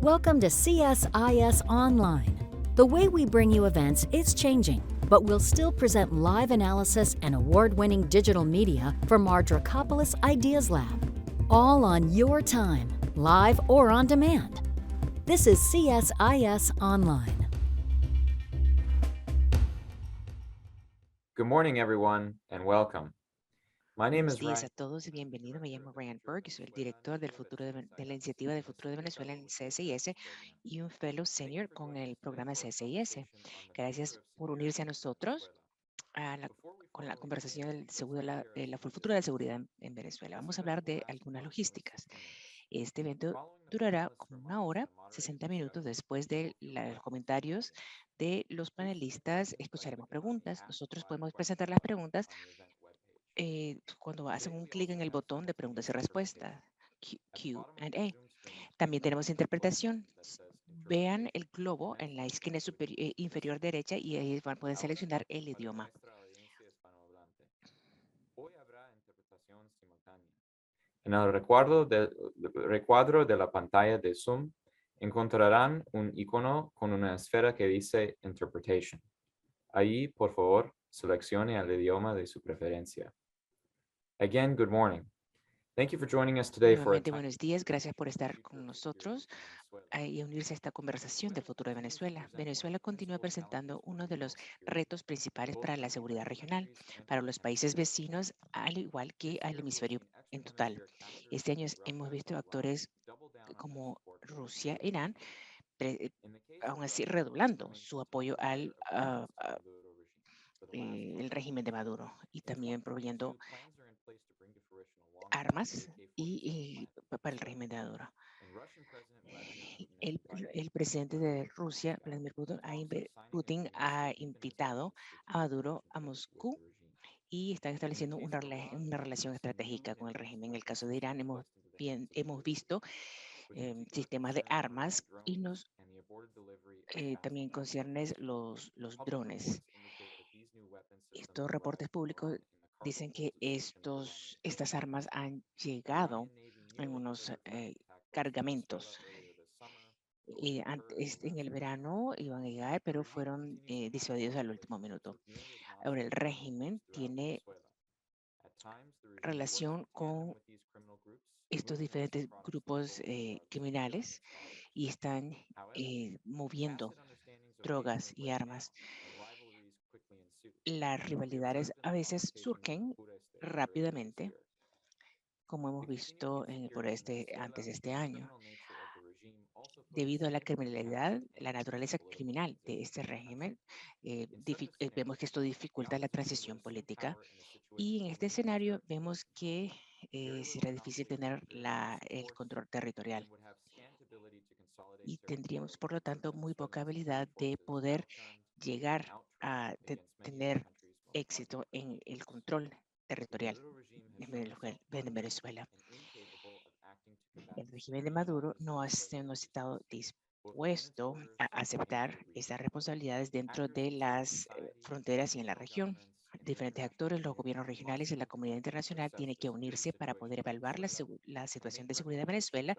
Welcome to CSIS Online. The way we bring you events is changing, but we'll still present live analysis and award-winning digital media from our Dracopolis Ideas Lab, all on your time, live or on demand. This is CSIS Online. Good morning, everyone, and welcome. My name Buenos is días a Ryan. todos y bienvenidos. Me llamo Ryan Burke y soy el director de la Iniciativa del Futuro de Venezuela en CSIS y un fellow senior con el programa CSIS. Gracias por unirse a nosotros con la conversación del futuro de la seguridad en Venezuela. Vamos a hablar de algunas logísticas. Este evento durará como 1 hora, 60 minutos. Después de los comentarios de los panelistas, escucharemos preguntas. Nosotros podemos presentar las preguntas cuando hacen un clic en el botón de preguntas y respuestas, Q&A. También tenemos interpretación. Vean el globo en la esquina inferior derecha y ahí pueden seleccionar el idioma. Hoy habrá interpretación simultánea. En el recuadro de la pantalla de Zoom encontrarán un icono con una esfera que dice Interpretation. Ahí, por favor, seleccione el idioma de su preferencia. Again, good morning. Thank you for joining us today for a Nuevamente, buenos días. Gracias por estar con nosotros y unirse a esta conversación del futuro de Venezuela. Venezuela continúa presentando uno de los retos principales para la seguridad regional, para los países vecinos, al igual que al hemisferio en total. Este año hemos visto actores como Rusia, Irán, aún así redoblando su apoyo al el régimen de Maduro y también proveyendo armas para el régimen de Maduro. El presidente de Rusia, Vladimir Putin, ha invitado a Maduro a Moscú y están estableciendo una relación estratégica con el régimen. En el caso de Irán hemos visto sistemas de armas y también conciernes los drones. Estos reportes públicos dicen que estas armas han llegado en unos cargamentos. En el verano iban a llegar, pero fueron disuadidos al último minuto. Ahora, el régimen tiene relación con estos diferentes grupos criminales y están moviendo drogas y armas. Las rivalidades a veces surgen rápidamente, como hemos visto antes de este año. Debido a la criminalidad, la naturaleza criminal de este régimen, vemos que esto dificulta la transición política y en este escenario vemos que será difícil tener el control territorial y tendríamos, por lo tanto, muy poca habilidad de poder llegar a tener éxito en el control territorial en Venezuela. El régimen de Maduro no ha estado dispuesto a aceptar estas responsabilidades dentro de las fronteras y en la región. Diferentes actores, los gobiernos regionales y la comunidad internacional tienen que unirse para poder evaluar la situación de seguridad de Venezuela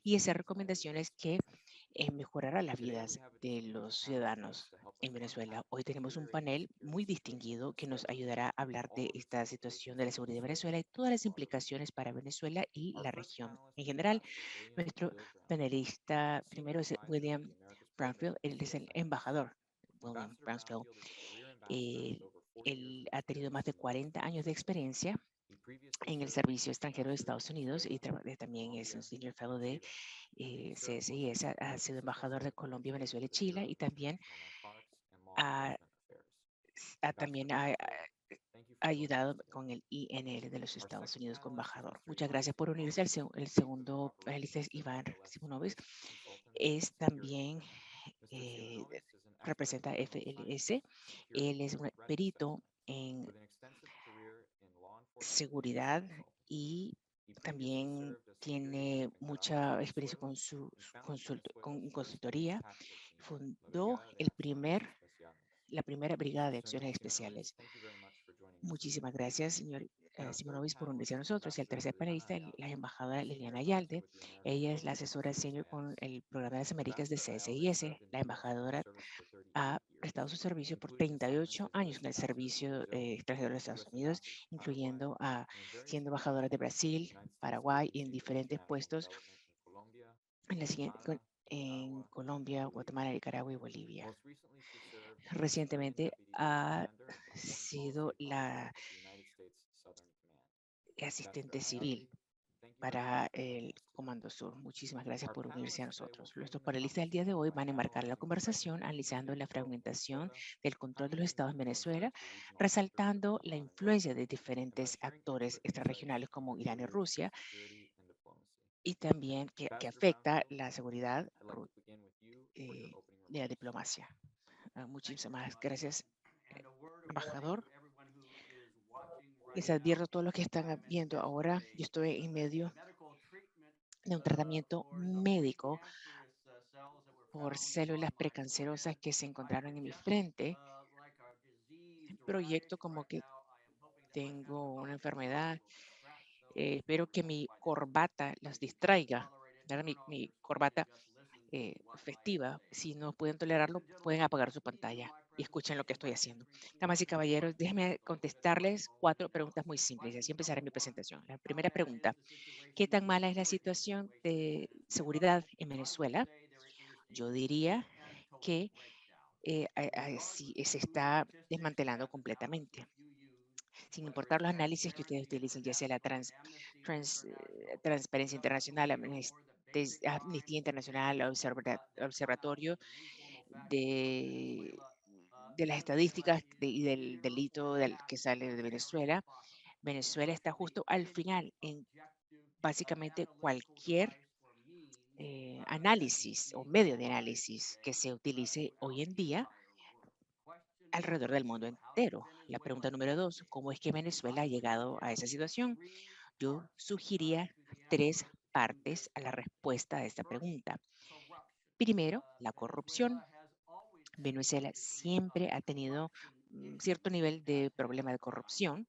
y hacer recomendaciones que mejorarán las vidas de los ciudadanos en Venezuela. Hoy tenemos un panel muy distinguido que nos ayudará a hablar de esta situación de la seguridad de Venezuela y todas las implicaciones para Venezuela y la región en general. Nuestro panelista primero es William Brownfield, él es el embajador William Brownfield. Él ha tenido más de 40 años de experiencia en el servicio extranjero de Estados Unidos y también es un senior fellow de CSIS, ha sido embajador de Colombia, Venezuela y Chile y también ha ayudado con el INL de los Estados Unidos como embajador. Muchas gracias por unirse. El segundo panelista es Iván Simonovic. También representa FLS. Él es un perito en seguridad y también tiene mucha experiencia con consultoría. Fundó la primera brigada de acciones especiales. Muchísimas gracias, señor Simonovic por unirse a nosotros. Y el tercer panelista, la embajadora Liliana Ayalde. Ella es la asesora senior con el programa de las Américas de CSIS. La embajadora ha prestado su servicio por 38 años en el servicio extranjero de los Estados Unidos, incluyendo siendo embajadora de Brasil, Paraguay y en diferentes puestos en, en Colombia, Guatemala, Nicaragua y Bolivia. Recientemente ha sido la asistente civil para el Comando Sur. Muchísimas gracias por unirse a nosotros. Nuestros panelistas del día de hoy van a enmarcar la conversación analizando la fragmentación del control de los estados en Venezuela, resaltando la influencia de diferentes actores extrarregionales como Irán y Rusia, y también que afecta la seguridad de la diplomacia. Muchísimas gracias, embajador. Les advierto a todos los que están viendo ahora, yo estoy en medio de un tratamiento médico por células precancerosas que se encontraron en mi frente. Proyecto como que tengo una enfermedad. Espero que mi corbata las distraiga. Mi corbata festiva. Si no pueden tolerarlo, pueden apagar su pantalla y escuchen lo que estoy haciendo. Damas y caballeros, déjenme contestarles 4 preguntas muy simples y así empezaré mi presentación. La primera pregunta: ¿qué tan mala es la situación de seguridad en Venezuela? Yo diría que se está desmantelando completamente, sin importar los análisis que ustedes utilicen, ya sea la Transparencia Internacional, Amnistía Internacional, Observatorio de las estadísticas y del delito que sale de Venezuela. Venezuela está justo al final en básicamente cualquier análisis o medio de análisis que se utilice hoy en día alrededor del mundo entero. La pregunta número 2: ¿cómo es que Venezuela ha llegado a esa situación? Yo sugería 3 partes a la respuesta a esta pregunta. Primero, la corrupción. Venezuela siempre ha tenido cierto nivel de problema de corrupción,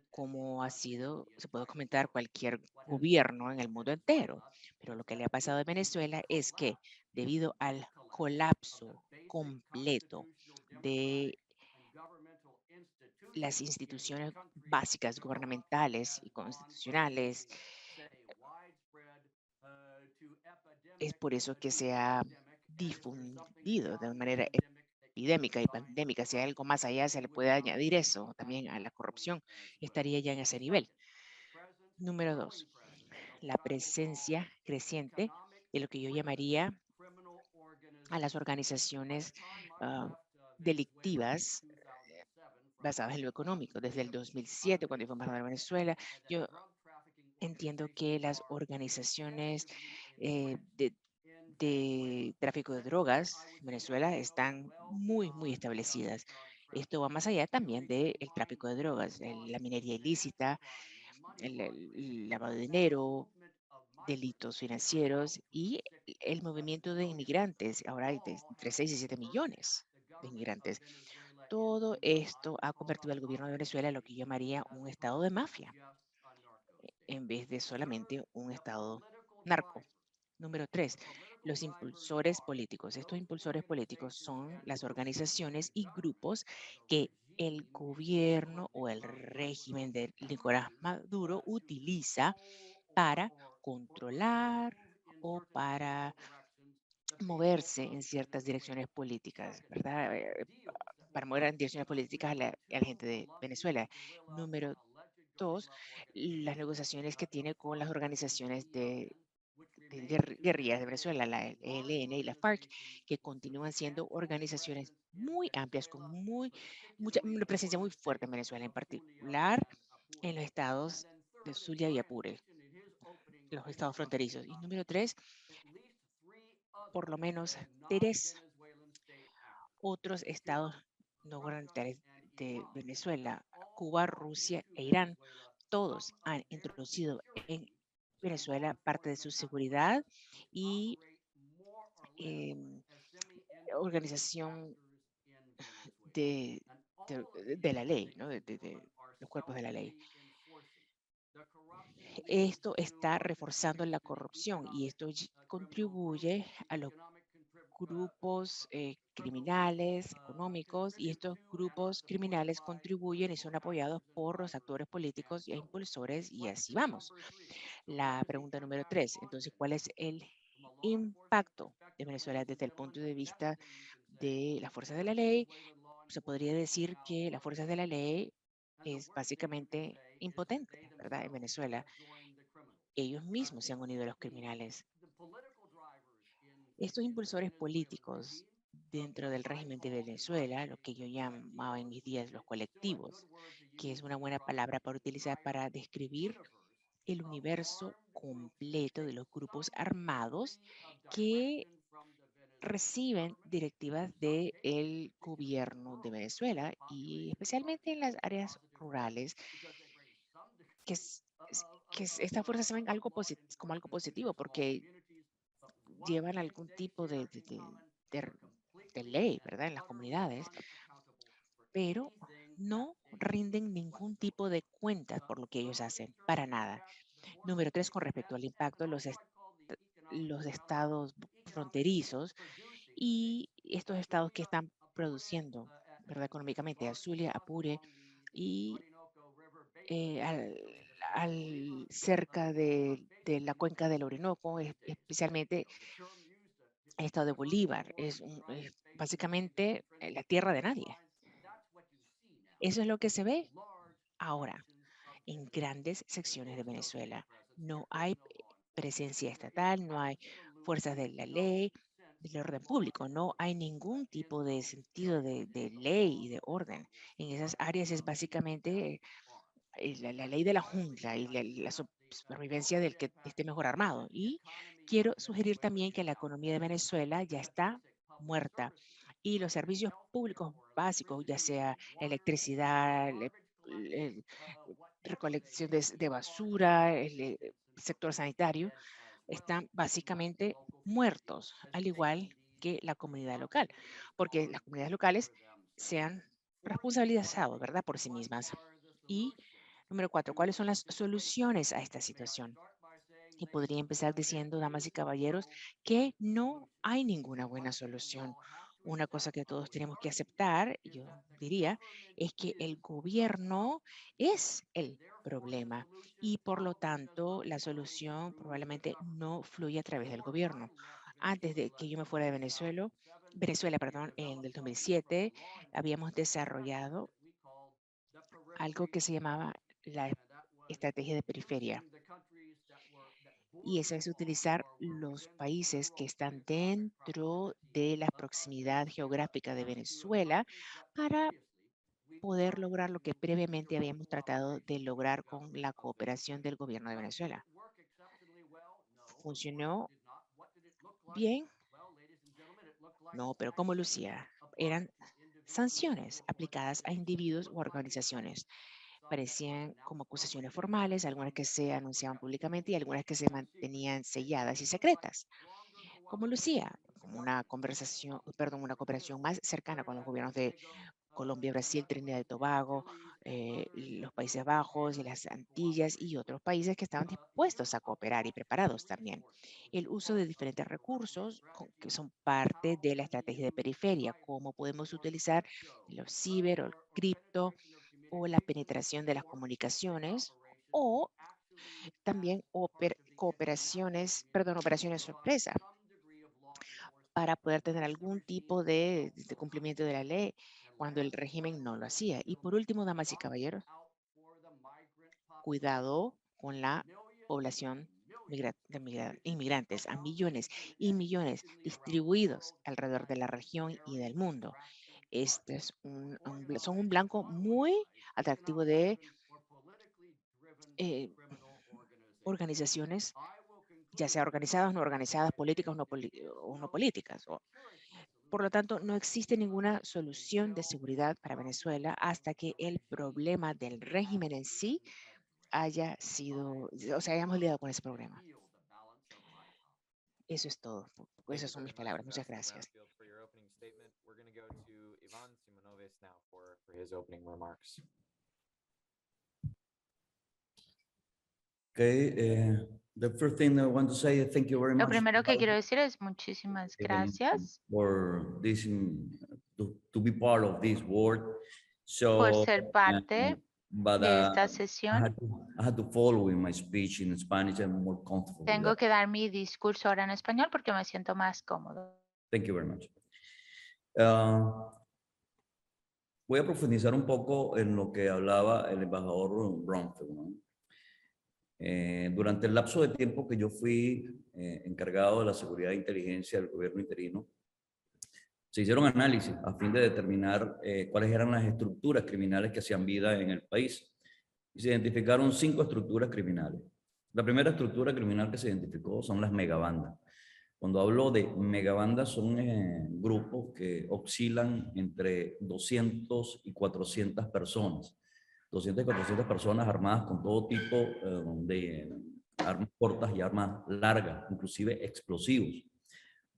como ha sido, se puede comentar, cualquier gobierno en el mundo entero. Pero lo que le ha pasado a Venezuela es que debido al colapso completo de las instituciones básicas gubernamentales y constitucionales, es por eso que se ha difundido de manera epidémica y pandémica. Si hay algo más allá, se le puede añadir eso también a la corrupción. Estaría ya en ese nivel. Número 2, la presencia creciente de lo que yo llamaría a las organizaciones delictivas basadas en lo económico. Desde el 2007, cuando fue embajador de Venezuela, yo entiendo que las organizaciones de tráfico de drogas en Venezuela están muy establecidas. Esto va más allá también del tráfico de drogas, la minería ilícita, el lavado de dinero, delitos financieros y el movimiento de inmigrantes. Ahora hay entre 6 y 7 millones de inmigrantes. Todo esto ha convertido al gobierno de Venezuela en lo que yo llamaría un estado de mafia, en vez de solamente un estado narco. Número 3, los impulsores políticos. Estos impulsores políticos son las organizaciones y grupos que el gobierno o el régimen de Nicolás Maduro utiliza para controlar o para moverse en ciertas direcciones políticas, ¿verdad? Para mover en direcciones políticas a la gente de Venezuela. Número 2, las negociaciones que tiene con las organizaciones de guerrillas de Venezuela, la ELN y la FARC, que continúan siendo organizaciones muy amplias, con una presencia muy fuerte en Venezuela, en particular en los estados de Zulia y Apure, los estados fronterizos. Y número 3, por lo menos 3 otros estados no gubernamentales de Venezuela, Cuba, Rusia e Irán, todos han introducido en Venezuela parte de su seguridad y em, organización de, de la ley, ¿no? De los cuerpos de la ley. esto está reforzando la corrupción y esto contribuye a los grupos criminales económicos y estos grupos criminales contribuyen y son apoyados por los actores políticos e impulsores y así vamos. La pregunta número 3, entonces, ¿cuál es el impacto de Venezuela desde el punto de vista de las fuerzas de la ley? Se podría decir que las fuerzas de la ley es básicamente impotente, ¿verdad? En Venezuela, ellos mismos se han unido a los criminales. Estos impulsores políticos dentro del régimen de Venezuela, lo que yo llamaba en mis días los colectivos, que es una buena palabra para utilizar para describir el universo completo de los grupos armados que reciben directivas del gobierno de Venezuela y especialmente en las áreas rurales, estas fuerzas se ven como algo positivo porque llevan algún tipo de- de ley, ¿verdad? En las comunidades, pero no rinden ningún tipo de cuentas por lo que ellos hacen, para nada. Número 3, con respecto al impacto, los estados fronterizos y estos estados que están produciendo, ¿verdad? Económicamente, Zulia, Apure y cerca de la cuenca del Orinoco, especialmente el estado de Bolívar, es básicamente la tierra de nadie. Eso es lo que se ve ahora en grandes secciones de Venezuela. No hay presencia estatal, no hay fuerzas de la ley, del orden público, no hay ningún tipo de sentido de ley y de orden. En esas áreas es básicamente la ley de la jungla y la supervivencia del que esté mejor armado. Y quiero sugerir también que la economía de Venezuela ya está muerta y los servicios públicos básicos, ya sea electricidad, recolección de basura, el sector sanitario, están básicamente muertos, al igual que la comunidad local, porque las comunidades locales se han responsabilizado, ¿verdad?, por sí mismas. Y número 4, ¿cuáles son las soluciones a esta situación? Y podría empezar diciendo, damas y caballeros, que no hay ninguna buena solución. Una cosa que todos tenemos que aceptar, yo diría, es que el gobierno es el problema y por lo tanto la solución probablemente no fluye a través del gobierno. Antes de que yo me fuera de Venezuela, perdón, en el 2007, habíamos desarrollado algo que se llamaba la estrategia de periferia y eso es utilizar los países que están dentro de la proximidad geográfica de Venezuela para poder lograr lo que previamente habíamos tratado de lograr con la cooperación del gobierno de Venezuela. ¿Funcionó bien? No, pero ¿cómo lucía? Eran sanciones aplicadas a individuos u organizaciones. Parecían como acusaciones formales, algunas que se anunciaban públicamente y algunas que se mantenían selladas y secretas. Como lucía, como una conversación, perdón, una cooperación más cercana con los gobiernos de Colombia, Brasil, Trinidad y Tobago, los Países Bajos y las Antillas y otros países que estaban dispuestos a cooperar y preparados también. El uso de diferentes recursos que son parte de la estrategia de periferia, cómo podemos utilizar los ciber o el cripto o la penetración de las comunicaciones o también cooperaciones, perdón, operaciones sorpresa para poder tener algún tipo de cumplimiento de la ley cuando el régimen no lo hacía. Y por último, damas y caballeros, cuidado con la población inmigrantes, a millones y millones distribuidos alrededor de la región y del mundo. Este es son un blanco muy atractivo de eh, organizaciones, ya sea organizadas, no organizadas, políticas o no políticas. Por lo tanto, no existe ninguna solución de seguridad para Venezuela hasta que el problema del régimen en sí haya sido, o sea, hayamos lidiado con ese problema. Eso es todo. Thank you Esas so son mis much, palabras. Muchas Ambassador gracias. Banfield, for your opening statement. We're going to go to Ivan Simonovis now for his opening remarks. Okay, the first thing I want to say is thank you very Lo much primero que quiero decir es muchísimas gracias for this, to be part of this board. por So, ser parte but de esta I sesión. had to follow in my speech in Spanish. I'm more comfortable with Tengo that. que dar mi discurso ahora en español porque me siento más cómodo. Thank you very much. Voy a profundizar un poco en lo que hablaba el embajador Bromfield, ¿no? Durante el lapso de tiempo que yo fui encargado de la seguridad e inteligencia del gobierno interino, se hicieron análisis a fin de determinar cuáles eran las estructuras criminales que hacían vida en el país. Y se identificaron 5 estructuras criminales. La primera estructura criminal que se identificó son las megabandas. Cuando hablo de megabandas son grupos que oscilan entre 200 y 400 personas. 200 y 400 personas armadas con todo tipo de armas cortas y armas largas, inclusive explosivos.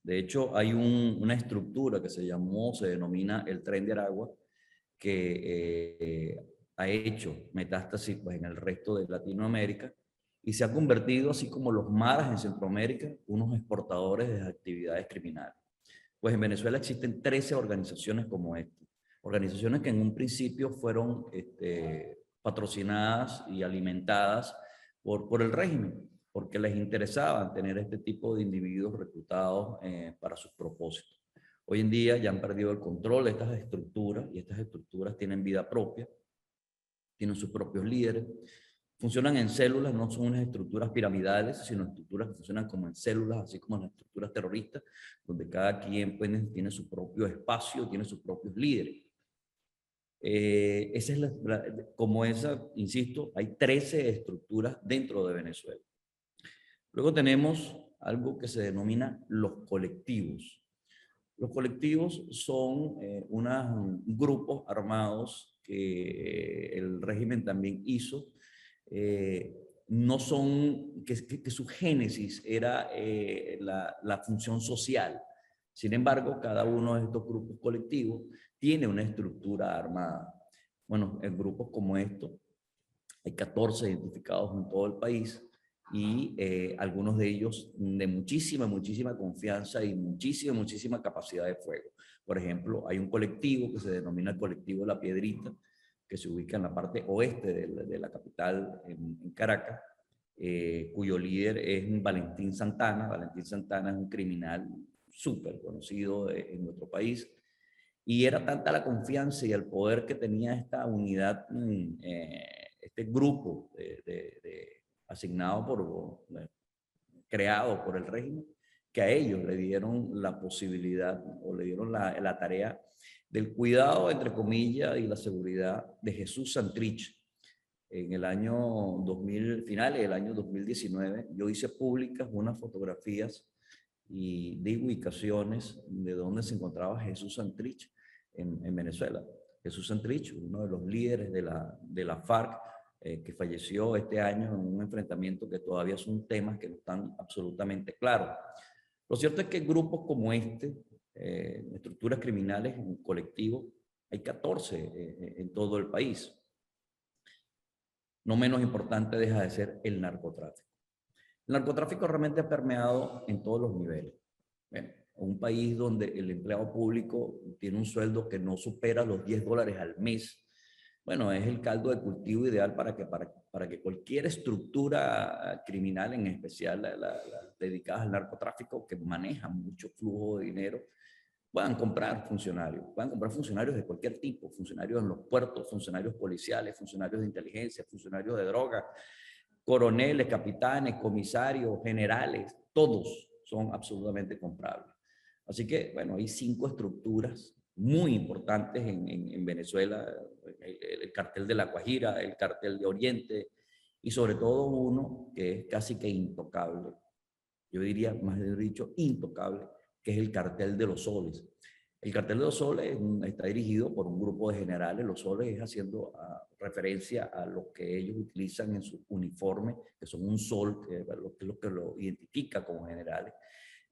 De hecho, hay una estructura que se denomina el Tren de Aragua, que ha hecho metástasis pues, en el resto de Latinoamérica y se ha convertido, así como los maras en Centroamérica, unos exportadores de actividades criminales. Pues en Venezuela existen 13 organizaciones como esta. Organizaciones que en un principio fueron patrocinadas y alimentadas por el régimen, porque les interesaba tener este tipo de individuos reclutados para sus propósitos. Hoy en día ya han perdido el control de estas estructuras y estas estructuras tienen vida propia, tienen sus propios líderes, funcionan en células, no son unas estructuras piramidales, sino estructuras que funcionan como en células, así como las estructuras terroristas, donde cada quien pues, tiene su propio espacio, tiene sus propios líderes. Esa es como esa, insisto, hay 13 estructuras dentro de Venezuela. Luego tenemos algo que se denomina los colectivos. Los colectivos son unos grupos armados que el régimen también hizo. No son, que su génesis era la función social. Sin embargo, cada uno de estos grupos colectivos tiene una estructura armada. Bueno, en grupos como estos, hay 14 identificados en todo el país y algunos de ellos de muchísima confianza y muchísima capacidad de fuego. Por ejemplo, hay un colectivo que se denomina el colectivo La Piedrita, que se ubica en la parte oeste de la capital, en Caracas, cuyo líder es Valentín Santana. Valentín Santana es un criminal súper conocido en nuestro país. Y era tanta la confianza y el poder que tenía esta unidad, este grupo asignado creado por el régimen, que a ellos le dieron la posibilidad o le dieron la tarea del cuidado, entre comillas, y la seguridad de Jesús Santrich. En el año 2000, finales del año 2019, yo hice públicas unas fotografías y de ubicaciones de donde se encontraba Jesús Santrich en Venezuela. Jesús Santrich, uno de los líderes de la FARC, que falleció este año en un enfrentamiento que todavía son temas que no están absolutamente claros. Lo cierto es que grupos como estructuras criminales en colectivo, hay 14 en todo el país. No menos importante deja de ser el narcotráfico. El narcotráfico realmente ha permeado en todos los niveles. Bueno, un país donde el empleado público tiene un sueldo que no supera los $10 al mes, bueno, es el caldo de cultivo ideal para que cualquier estructura criminal, en especial la dedicada al narcotráfico, que maneja mucho flujo de dinero, puedan comprar funcionarios de cualquier tipo, funcionarios en los puertos, funcionarios policiales, funcionarios de inteligencia, funcionarios de droga, coroneles, capitanes, comisarios, generales, todos son absolutamente comprables. Así que, bueno, hay 5 estructuras muy importantes en Venezuela: el cartel de La Guajira, el cartel de Oriente y sobre todo uno que es casi que intocable, yo diría, más dicho, intocable, que es el cartel de los soles. El cartel de los soles está dirigido por un grupo de generales. Los soles es haciendo referencia a lo que ellos utilizan en su uniforme, que son un sol, que es lo que lo identifica como generales.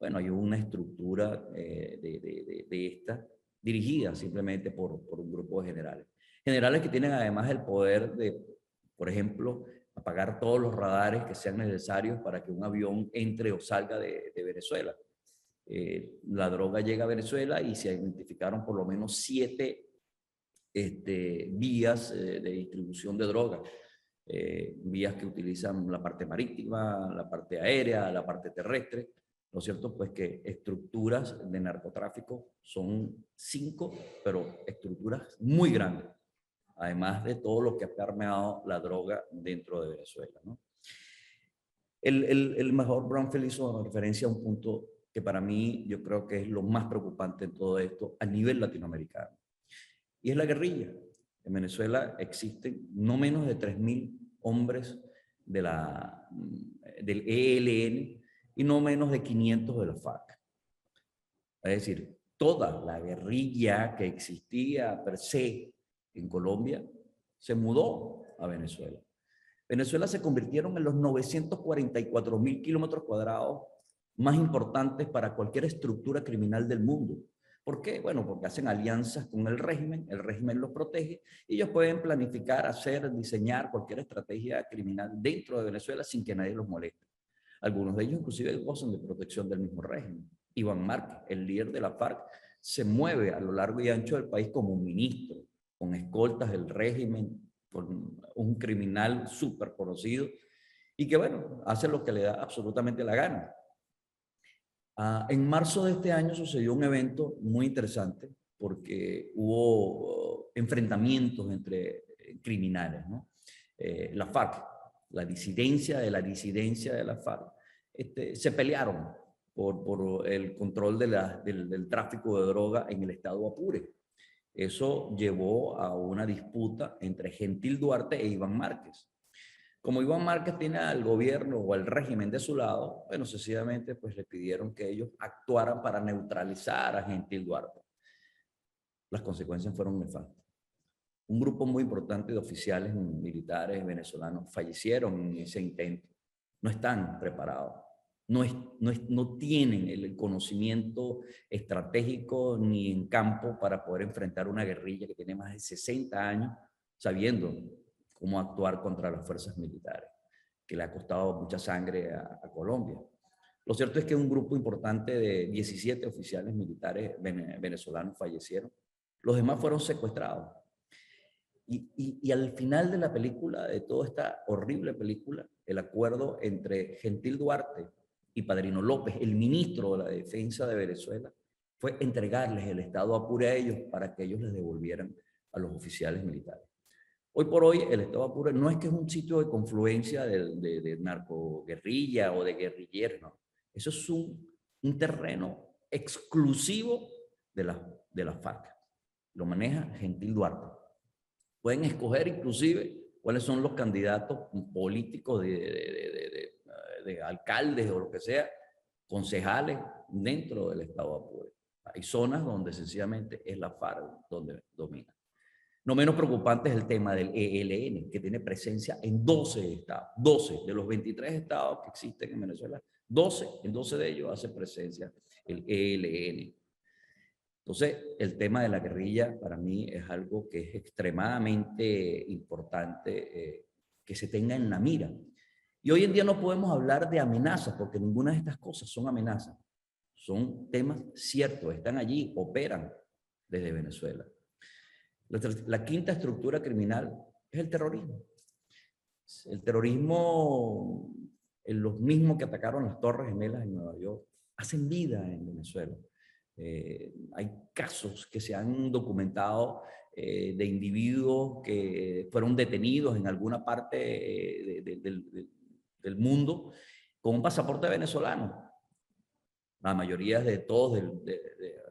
Bueno, hay una estructura de esta dirigida simplemente por un grupo de generales. Generales que tienen además el poder de, por ejemplo, apagar todos los radares que sean necesarios para que un avión entre o salga de Venezuela. La droga llega a Venezuela y se identificaron por lo menos 7 vías de distribución de droga. Vías que utilizan la parte marítima, la parte aérea, la parte terrestre. ¿No es cierto? Pues que estructuras de narcotráfico son 5, pero estructuras muy grandes, además de todo lo que ha permeado la droga dentro de Venezuela, ¿no? El mejor Bromfield hizo referencia a un punto que para mí yo creo que es lo más preocupante en todo esto a nivel latinoamericano, y es la guerrilla. En Venezuela existen no menos de 3.000 hombres del ELN y no menos de 500 de la FARC. Es decir, toda la guerrilla que existía per se en Colombia se mudó a Venezuela. Venezuela se convirtieron en los 944.000 kilómetros cuadrados más importantes para cualquier estructura criminal del mundo. ¿Por qué? Bueno, porque hacen alianzas con el régimen los protege y ellos pueden planificar, hacer, diseñar cualquier estrategia criminal dentro de Venezuela sin que nadie los moleste. Algunos de ellos inclusive gozan de protección del mismo régimen. Iván Márquez, el líder de la FARC, se mueve a lo largo y ancho del país como un ministro, con escoltas del régimen, con un criminal súper conocido y que, bueno, hace lo que le da absolutamente la gana. En marzo de este año sucedió un evento muy interesante porque hubo enfrentamientos entre criminales, ¿no? La FARC, la disidencia de la FARC, se pelearon por el control del tráfico de droga en el estado Apure. Eso llevó a una disputa entre Gentil Duarte e Iván Márquez. Como Iván Márquez tiene al gobierno o al régimen de su lado, bueno, sencillamente pues le pidieron que ellos actuaran para neutralizar a Gentil Duarte. Las consecuencias fueron nefastas. Un grupo muy importante de oficiales militares venezolanos fallecieron en ese intento. No están preparados. No tienen el conocimiento estratégico ni en campo para poder enfrentar una guerrilla que tiene más de 60 años sabiendo cómo actuar contra las fuerzas militares, que le ha costado mucha sangre a Colombia. Lo cierto es que un grupo importante de 17 oficiales militares venezolanos fallecieron. Los demás fueron secuestrados. Y al final de la película, de toda esta horrible película, el acuerdo entre Gentil Duarte y Padrino López, el ministro de la Defensa de Venezuela, fue entregarles el estado Apure a ellos para que ellos les devolvieran a los oficiales militares. Hoy por hoy el estado Apure no es que es un sitio de confluencia de narcoguerrilla o de guerrilleros, no. Eso es un terreno exclusivo de la FARC. Lo maneja Gentil Duarte. Pueden escoger inclusive cuáles son los candidatos políticos de alcaldes o lo que sea, concejales dentro del estado Apure. Hay zonas donde sencillamente es la FARC donde domina. No menos preocupante es el tema del ELN, que tiene presencia en 12 estados. 12 de los 23 estados que existen en Venezuela, en 12 de ellos hace presencia el ELN. Entonces, el tema de la guerrilla para mí es algo que es extremadamente importante que se tenga en la mira. Y hoy en día no podemos hablar de amenazas, porque ninguna de estas cosas son amenazas. Son temas ciertos, están allí, operan desde Venezuela. La quinta estructura criminal es el terrorismo. El terrorismo, los mismos que atacaron las Torres Gemelas en Nueva York, hacen vida en Venezuela. Hay casos que se han documentado de individuos que fueron detenidos en alguna parte del mundo con un pasaporte venezolano. La mayoría de todos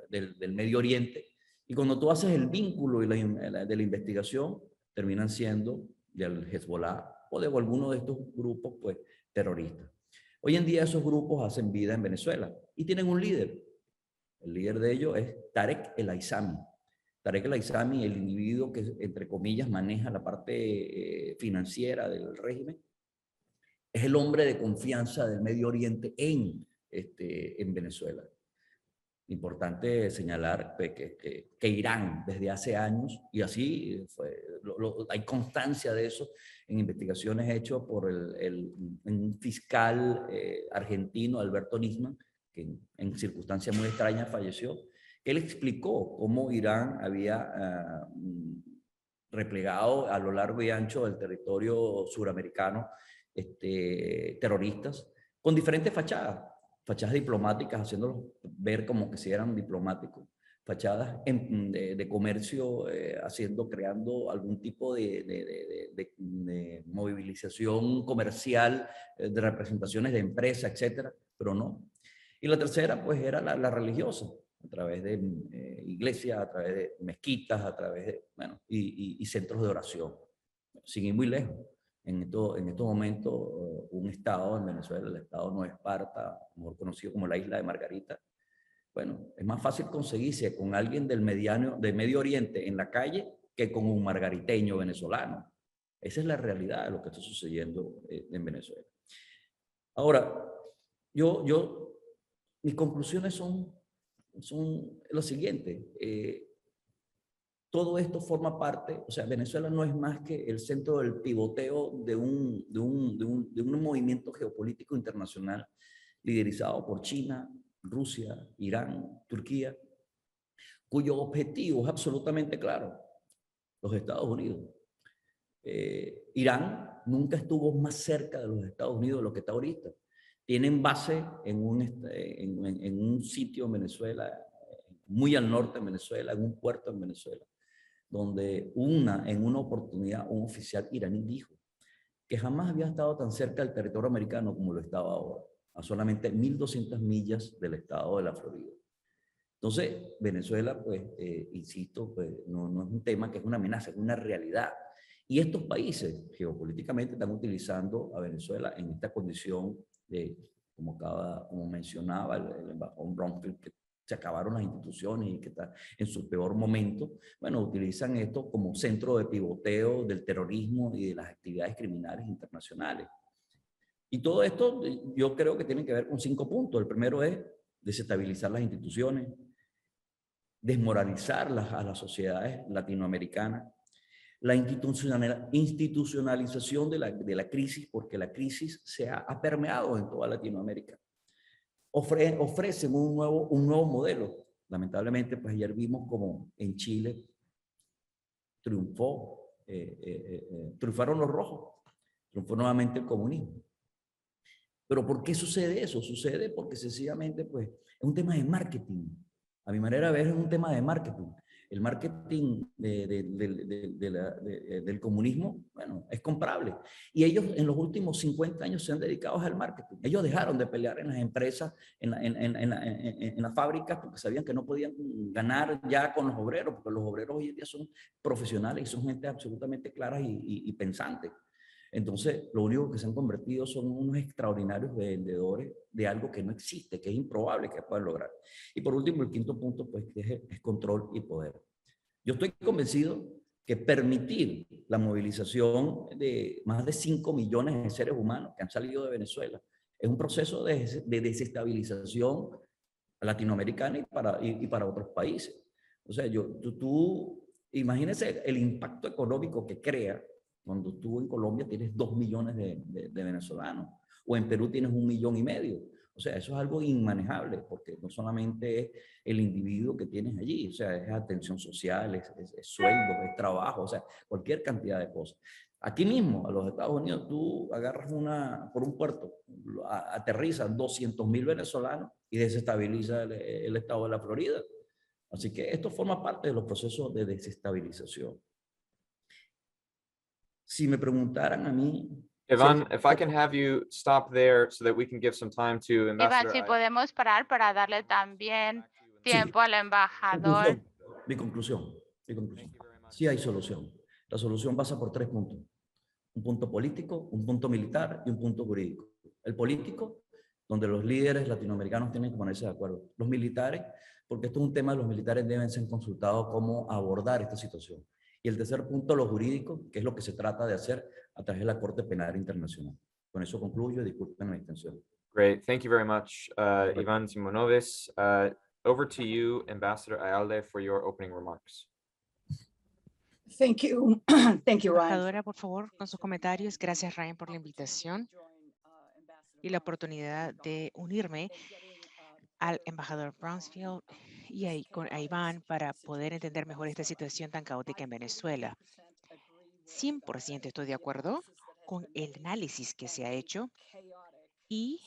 del Medio Oriente. Y cuando tú haces el vínculo de la investigación, terminan siendo del Hezbollah o de alguno de estos grupos pues, terroristas. Hoy en día esos grupos hacen vida en Venezuela y tienen un líder. El líder de ellos es Tarek El Aissami. Tarek El Aissami, el individuo que, entre comillas, maneja la parte financiera del régimen, es el hombre de confianza del Medio Oriente en Venezuela. Importante señalar que Irán desde hace años, y así hay constancia de eso en investigaciones hechas por un fiscal argentino, Alberto Nisman, que en circunstancias muy extrañas falleció. Él explicó cómo Irán había replegado a lo largo y ancho del territorio suramericano terroristas con diferentes fachadas diplomáticas, haciéndolos ver como que si eran diplomáticos, fachadas de comercio, creando algún tipo de movilización comercial, de representaciones de empresas, etcétera, pero no. Y la tercera, pues, era la religiosa, a través de iglesias, a través de mezquitas, a través de, bueno, y centros de oración. Sin ir muy lejos. En estos momentos, un estado en Venezuela, el estado Nueva Esparta, mejor conocido como la isla de Margarita, bueno, es más fácil conseguirse con alguien del Medio Oriente en la calle que con un margariteño venezolano. Esa es la realidad de lo que está sucediendo en Venezuela. Ahora, mis conclusiones son lo siguiente. Todo esto forma parte, o sea, Venezuela no es más que el centro del pivoteo de un movimiento geopolítico internacional liderizado por China, Rusia, Irán, Turquía, cuyo objetivo es absolutamente claro: los Estados Unidos. Irán nunca estuvo más cerca de los Estados Unidos de lo que está ahorita. Tienen base en un sitio en Venezuela, muy al norte en Venezuela, en un puerto en Venezuela, donde en una oportunidad un oficial iraní dijo que jamás había estado tan cerca del territorio americano como lo estaba ahora, a solamente 1.200 millas del estado de la Florida. Entonces, Venezuela, pues, insisto, pues, no es un tema que es una amenaza, es una realidad. Y estos países geopolíticamente están utilizando a Venezuela en esta condición de, como mencionaba el embajador Bromfield, que se acabaron las instituciones y que está en su peor momento. Bueno, utilizan esto como centro de pivoteo del terrorismo y de las actividades criminales internacionales. Y todo esto yo creo que tiene que ver con 5 puntos. El primero es desestabilizar las instituciones, desmoralizar a las sociedades latinoamericanas, la institucionalización de la crisis, porque la crisis se ha permeado en toda Latinoamérica. Ofrecen un nuevo modelo. Lamentablemente, pues ayer vimos como en Chile triunfaron los rojos, triunfó nuevamente el comunismo. ¿Pero por qué sucede eso? Sucede porque sencillamente, pues, es un tema de marketing. A mi manera de ver, es un tema de marketing. El marketing del comunismo, bueno, es comprable. Y ellos en los últimos 50 años se han dedicado al marketing. Ellos dejaron de pelear en las empresas, en las fábricas, porque sabían que no podían ganar ya con los obreros, porque los obreros hoy en día son profesionales y son gente absolutamente clara y pensante. Entonces, lo único que se han convertido son unos extraordinarios vendedores de algo que no existe, que es improbable que puedan lograr. Y por último, el quinto punto, pues, es control y poder. Yo estoy convencido que permitir la movilización de más de 5 millones de seres humanos que han salido de Venezuela es un proceso de desestabilización latinoamericana y para otros países. O sea, tú imagínese el impacto económico que crea cuando tú en Colombia tienes 2 millones de venezolanos, o en Perú tienes 1,5 millones. O sea, eso es algo inmanejable, porque no solamente es el individuo que tienes allí, o sea, es atención social, es sueldo, es trabajo, o sea, cualquier cantidad de cosas. Aquí mismo, a los Estados Unidos, tú agarras por un puerto, aterrizan 200,000 venezolanos y desestabiliza el estado de la Florida. Así que esto forma parte de los procesos de desestabilización. Si me preguntaran a mí... Ivan, if I can have you stop there so that we can give some time to Iván, Ambassador. si podemos parar para darle también tiempo al embajador. Mi conclusión. Sí hay solución. La solución pasa por 3 puntos. Un punto político, un punto militar y un punto jurídico. El político, donde los líderes latinoamericanos tienen que ponerse de acuerdo. Los militares, porque esto es un tema, los militares deben ser consultados cómo abordar esta situación. Y el tercer punto, lo jurídico, que es lo que se trata de hacer a través de la Corte Penal Internacional. Con eso concluyo, disculpen la extensión. Great, thank you very much, Iván Simonovic. Over to you, Ambassador Ayalde, for your opening remarks. Thank you. Thank you, Ryan. Embajadora, por favor, con sus comentarios. Gracias, Ryan, por la invitación y la oportunidad de unirme al embajador Brownsfield y a Iván para poder entender mejor esta situación tan caótica en Venezuela. 100% estoy de acuerdo con el análisis que se ha hecho y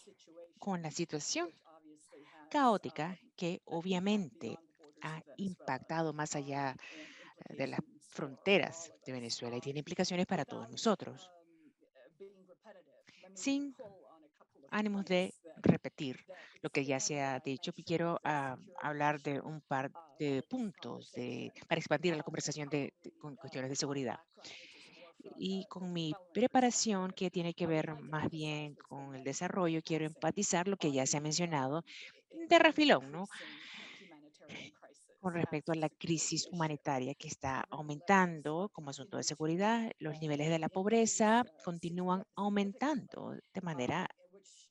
con la situación caótica que obviamente ha impactado más allá de las fronteras de Venezuela y tiene implicaciones para todos nosotros. Sin ánimos de repetir lo que ya se ha dicho, quiero hablar de un par de puntos para expandir la conversación con cuestiones de seguridad. Y con mi preparación, que tiene que ver más bien con el desarrollo, quiero enfatizar lo que ya se ha mencionado de refilón, ¿no? Con respecto a la crisis humanitaria que está aumentando como asunto de seguridad, los niveles de la pobreza continúan aumentando de manera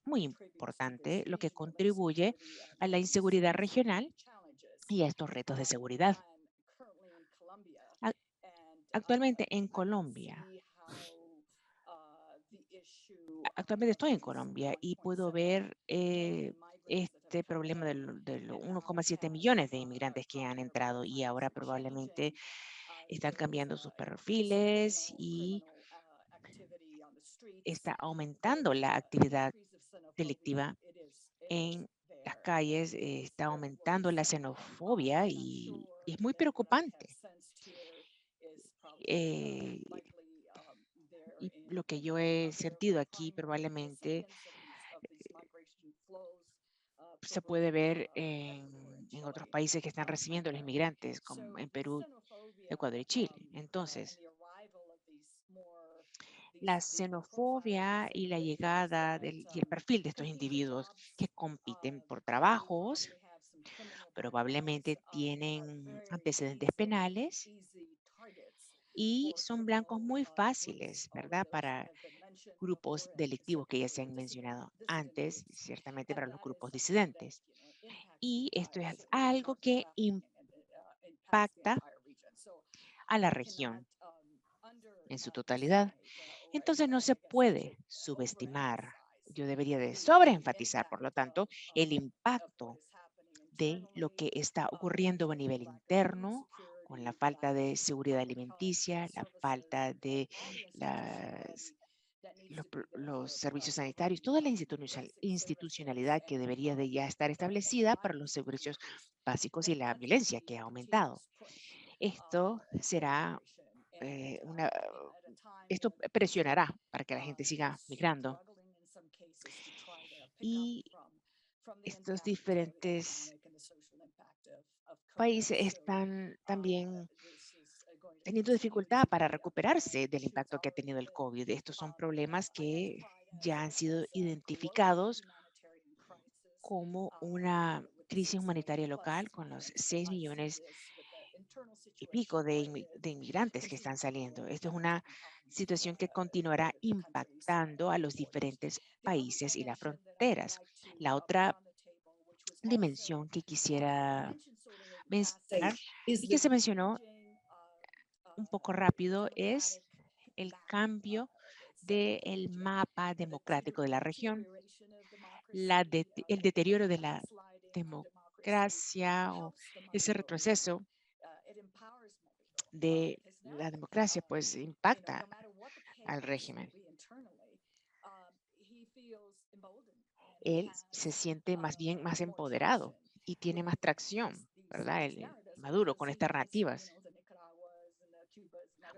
muy importante, lo que contribuye a la inseguridad regional y a estos retos de seguridad. Actualmente en Colombia, actualmente estoy en Colombia y puedo ver este problema de los 1,7 millones de inmigrantes que han entrado y ahora probablemente están cambiando sus perfiles y está aumentando la actividad delictiva en las calles, está aumentando la xenofobia y es muy preocupante. Y lo que yo he sentido aquí probablemente se puede ver en otros países que están recibiendo a los inmigrantes, como en Perú, Ecuador y Chile. Entonces, la xenofobia y la llegada y el perfil de estos individuos que compiten por trabajos, probablemente tienen antecedentes penales y son blancos muy fáciles, ¿verdad? Para grupos delictivos que ya se han mencionado antes, ciertamente para los grupos disidentes. Y esto es algo que impacta a la región en su totalidad. Entonces no se puede subestimar, yo debería de sobreenfatizar, por lo tanto, el impacto de lo que está ocurriendo a nivel interno, con la falta de seguridad alimenticia, la falta de los servicios sanitarios, toda la institucionalidad que debería de ya estar establecida para los servicios básicos y la violencia que ha aumentado. Esto será esto presionará para que la gente siga migrando. Y estos diferentes países están también teniendo dificultad para recuperarse del impacto que ha tenido el COVID. Estos son problemas que ya han sido identificados como una crisis humanitaria local con los 6 millones y pico de inmigrantes que están saliendo. Esto es una situación que continuará impactando a los diferentes países y las fronteras. La otra dimensión que quisiera mencionar y que se mencionó un poco rápido es el cambio del mapa democrático de la región, el deterioro de la democracia o ese retroceso de la democracia, pues impacta al régimen. Él se siente más bien más empoderado y tiene más tracción, ¿verdad? Maduro con estas narrativas.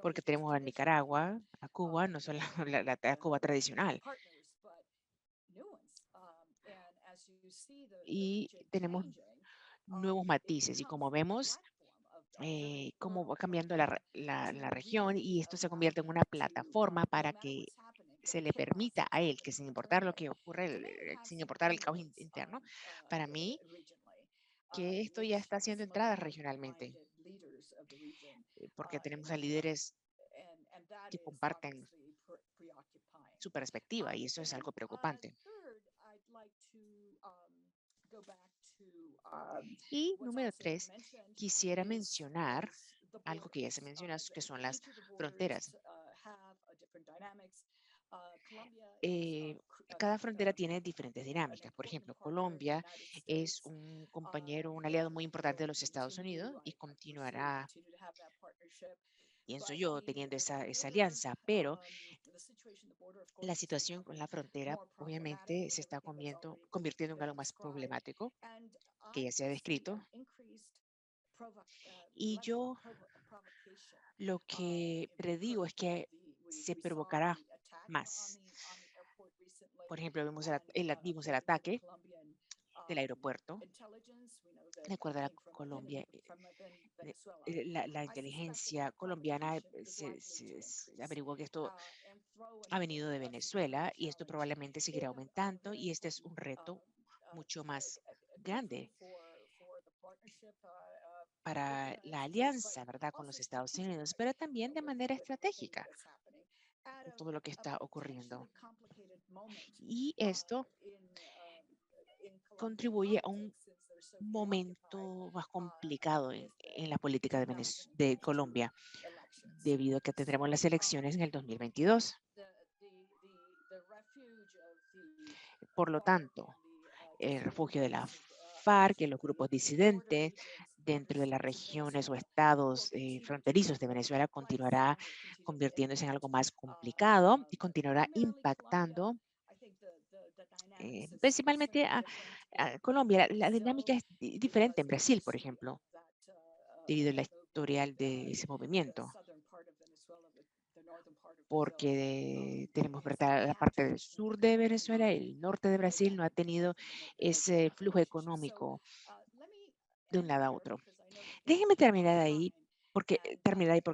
Porque tenemos a Nicaragua, a Cuba, no solo la Cuba tradicional. Y tenemos nuevos matices y como vemos, cómo va cambiando la región y esto se convierte en una plataforma para que se le permita a él que sin importar lo que ocurre, sin importar el caos interno, para mí que esto ya está haciendo entradas regionalmente, porque tenemos a líderes que comparten su perspectiva y eso es algo preocupante. Y número 3, quisiera mencionar algo que ya se mencionó, que son las fronteras. Cada frontera tiene diferentes dinámicas. Por ejemplo, Colombia es un compañero, un aliado muy importante de los Estados Unidos y continuará, pienso yo, teniendo esa alianza, pero la situación con la frontera obviamente se está convirtiendo en algo más problemático, que ya se ha descrito. Y yo lo que predigo es que se provocará más. Por ejemplo, vimos el ataque del aeropuerto, de acuerdo a la Colombia, la inteligencia colombiana se averiguó que esto ha venido de Venezuela y esto probablemente seguirá aumentando y este es un reto mucho más grande para la alianza, ¿verdad?, con los Estados Unidos, pero también de manera estratégica, con todo lo que está ocurriendo. Y esto contribuye a un momento más complicado en la política de Colombia, debido a que tendremos las elecciones en el 2022. Por lo tanto, el refugio de la FARC y los grupos disidentes dentro de las regiones o estados fronterizos de Venezuela continuará convirtiéndose en algo más complicado y continuará impactando principalmente a Colombia. La dinámica es diferente en Brasil, por ejemplo, debido a la historial de ese movimiento, porque tenemos, ¿verdad?, la parte del sur de Venezuela, el norte de Brasil no ha tenido ese flujo económico de un lado a otro. Déjenme terminar ahí porque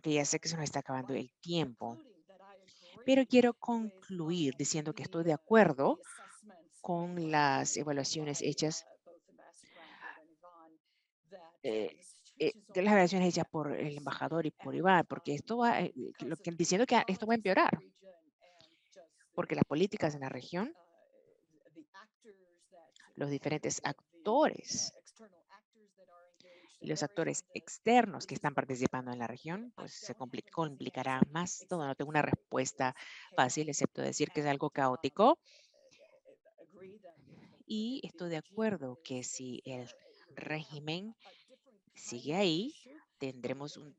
ya sé que se nos está acabando el tiempo, pero quiero concluir diciendo que estoy de acuerdo con las evaluaciones hechas, de las evaluaciones hechas por el embajador y por Iván, porque esto va, diciendo que esto va a empeorar, porque las políticas en la región, los diferentes actores y los actores externos que están participando en la región, pues se complicará más todo. No tengo una respuesta fácil, excepto decir que es algo caótico. Y estoy de acuerdo que si el régimen sigue ahí, tendremos un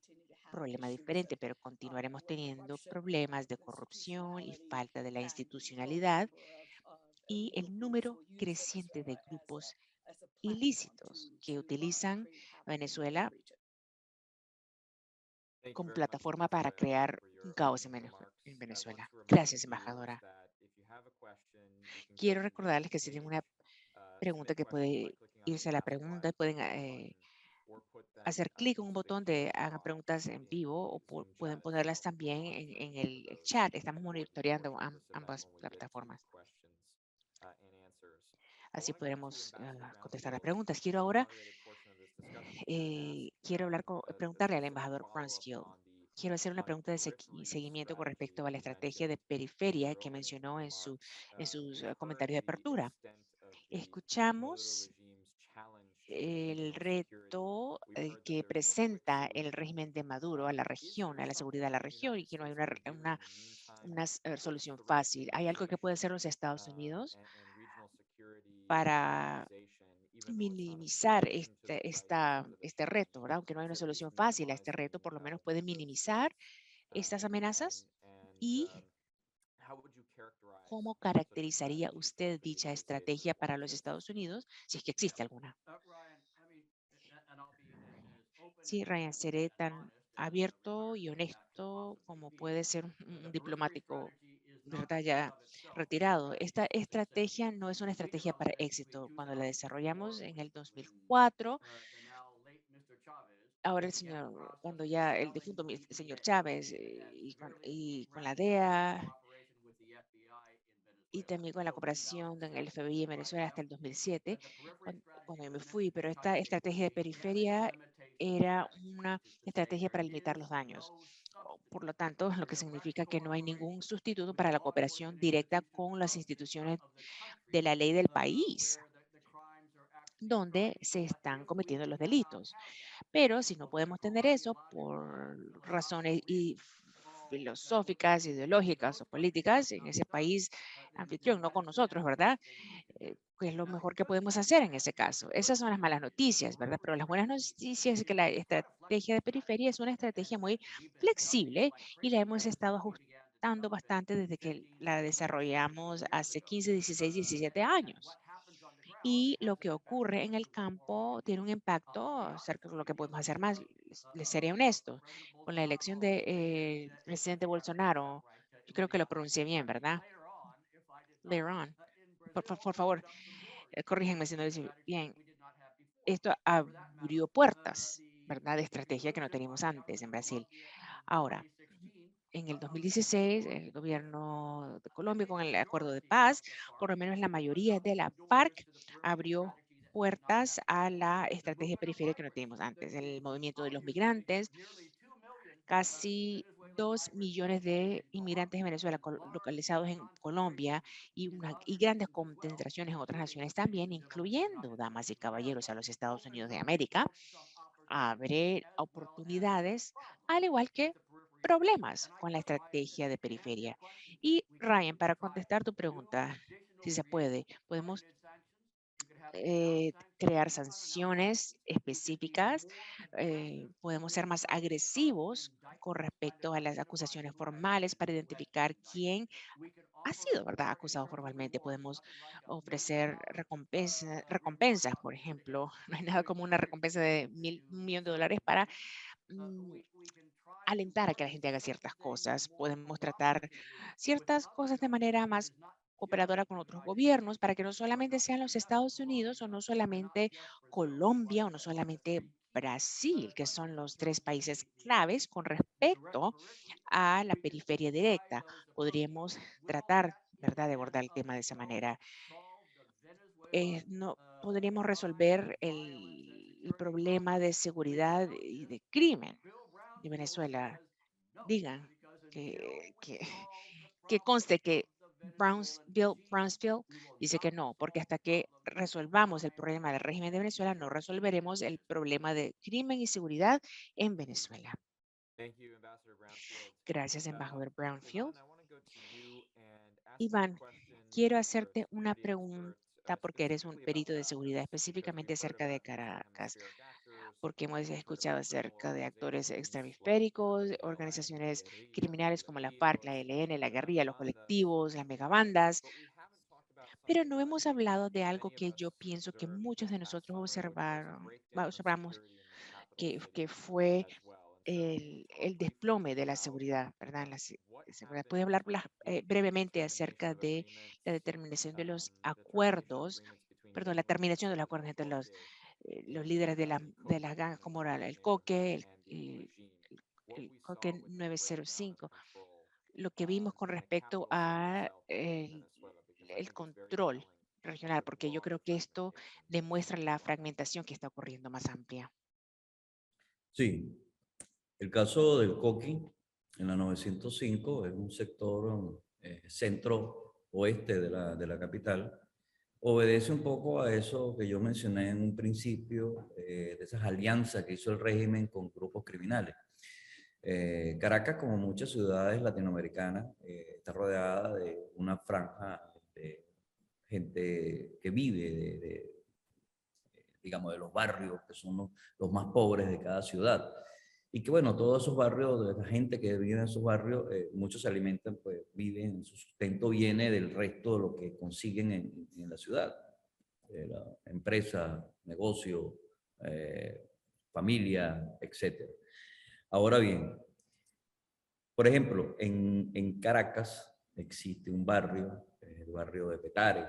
problema diferente, pero continuaremos teniendo problemas de corrupción y falta de la institucionalidad y el número creciente de grupos ilícitos que utilizan Venezuela como plataforma para crear un caos en Venezuela. Gracias, embajadora. Quiero recordarles que si tienen una pregunta que puede irse a la pregunta, pueden hacer clic en un botón de hagan preguntas en vivo o pueden ponerlas también en el chat. Estamos monitoreando ambas plataformas. Así podremos contestar las preguntas. Quiero ahora preguntarle al embajador Brunskill. Quiero hacer una pregunta de seguimiento con respecto a la estrategia de periferia que mencionó en sus comentarios de apertura. Escuchamos el reto que presenta el régimen de Maduro a la región, a la seguridad de la región, y que no hay una solución fácil. ¿Hay algo que puede hacer los Estados Unidos para minimizar este reto, ¿verdad? Aunque no hay una solución fácil a este reto, por lo menos puede minimizar estas amenazas? ¿Y cómo caracterizaría usted dicha estrategia para los Estados Unidos, si es que existe alguna? Sí, Ryan, seré tan abierto y honesto como puede ser un diplomático, ¿verdad?, ya retirado. Esta estrategia no es una estrategia para éxito. Cuando la desarrollamos en el 2004, ahora cuando ya el difunto señor Chávez y con la DEA y también con la cooperación en el FBI en Venezuela hasta el 2007, cuando yo me fui, pero esta estrategia de periferia era una estrategia para limitar los daños. Por lo tanto, lo que significa que no hay ningún sustituto para la cooperación directa con las instituciones de la ley del país. donde se están cometiendo los delitos. Pero si no podemos tener eso por razones filosóficas, ideológicas o políticas en ese país anfitrión, no con nosotros, ¿verdad? ¿Qué es lo mejor que podemos hacer en ese caso? Esas son las malas noticias, ¿verdad? Pero las buenas noticias es que la estrategia de periferia es una estrategia muy flexible y la hemos estado ajustando bastante desde que la desarrollamos hace 15, 16, 17 años. Y lo que ocurre en el campo tiene un impacto acerca de lo que podemos hacer más. Les seré honesto, con la elección del presidente Bolsonaro, yo creo que lo pronuncié bien, ¿verdad? Later on. Por favor, corríjenme si no lo hice bien. Esto abrió puertas, ¿verdad? De estrategia que no teníamos antes en Brasil. Ahora, en el 2016, el gobierno de Colombia, con el acuerdo de paz, por lo menos la mayoría de la FARC abrió puertas a la estrategia periférica que no teníamos antes. El movimiento de los migrantes, casi 2 millones de inmigrantes de Venezuela localizados en Colombia y grandes concentraciones en otras naciones también, incluyendo, damas y caballeros, a los Estados Unidos de América, abre oportunidades, al igual que problemas con la estrategia de periferia. Y Ryan, para contestar tu pregunta, si se puede, podemos crear sanciones específicas, podemos ser más agresivos con respecto a las acusaciones formales para identificar quién ha sido, ¿verdad?, acusado formalmente. Podemos ofrecer recompensas, por ejemplo. No hay nada como una recompensa de $1 millón para mm, alentar a que la gente haga ciertas cosas. Podemos tratar ciertas cosas de manera más cooperadora con otros gobiernos para que no solamente sean los Estados Unidos o no solamente Colombia o no solamente Brasil, que son los 3 países claves con respecto a la periferia directa. Podríamos tratar, ¿verdad?, de abordar el tema de esa manera. No podríamos resolver el problema de seguridad y de crimen de Venezuela. Digan que, que conste que Brownsfield dice que no, porque hasta que resolvamos el problema del régimen de Venezuela, no resolveremos el problema de crimen y seguridad en Venezuela. Gracias, embajador Brownfield. Iván, quiero hacerte una pregunta porque eres un perito de seguridad, específicamente acerca de Caracas, porque hemos escuchado acerca de actores extrahemisféricos, organizaciones criminales como la FARC, la ELN, la guerrilla, los colectivos, las megabandas, pero no hemos hablado de algo que yo pienso que muchos de nosotros observamos, que fue el desplome de la seguridad, ¿verdad? Seguridad. ¿Puede hablar brevemente acerca de la determinación de los acuerdos, perdón, la terminación de los acuerdos entre los líderes de las gangas como era el Coque, el Coque 905, lo que vimos con respecto a el control regional, porque yo creo que esto demuestra la fragmentación que está ocurriendo más amplia. Sí, el caso del Coqui en la 905 es un sector centro-oeste de la capital. Obedece un poco a eso que yo mencioné en un principio, de esas alianzas que hizo el régimen con grupos criminales. Caracas, como muchas ciudades latinoamericanas, está rodeada de una franja de gente que vive digamos, de los barrios, que son los más pobres de cada ciudad. Y que bueno, todos esos barrios, de la gente que vive en esos barrios, muchos se alimentan, pues viven, su sustento viene del resto de lo que consiguen en la ciudad. La empresa, negocio, familia, etc. Ahora bien, por ejemplo, en Caracas existe un barrio, el barrio de Petare.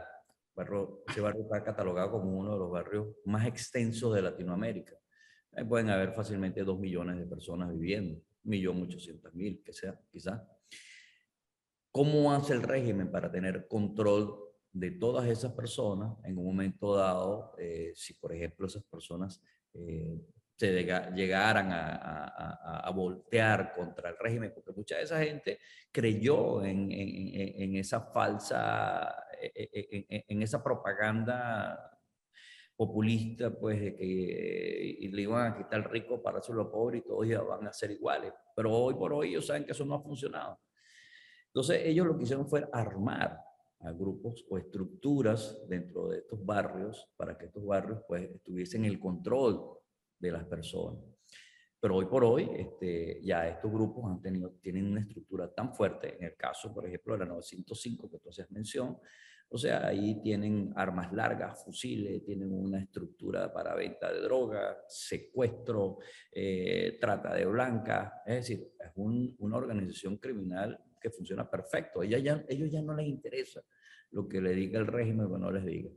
Ese barrio está catalogado como uno de los barrios más extensos de Latinoamérica. Pueden haber fácilmente 2 millones de personas viviendo, 1.800.000, que sea, quizás. ¿Cómo hace el régimen para tener control de todas esas personas en un momento dado, si por ejemplo esas personas llegaran a voltear contra el régimen? Porque mucha de esa gente creyó en esa falsa, en esa propaganda populista, pues, de que y le iban a quitar el rico para hacerlo a pobre y todos ya van a ser iguales. Pero hoy por hoy ellos saben que eso no ha funcionado. Entonces ellos lo que hicieron fue armar a grupos o estructuras dentro de estos barrios para que estos barrios pues estuviesen el control de las personas. Pero hoy por hoy ya estos grupos tienen una estructura tan fuerte, en el caso, por ejemplo, de la 905 que tú hacías mención, o sea, ahí tienen armas largas, fusiles, tienen una estructura para venta de droga, secuestro, trata de blancas, es decir, es una organización criminal que funciona perfecto. Ellos ya no les interesa lo que le diga el régimen o no les diga.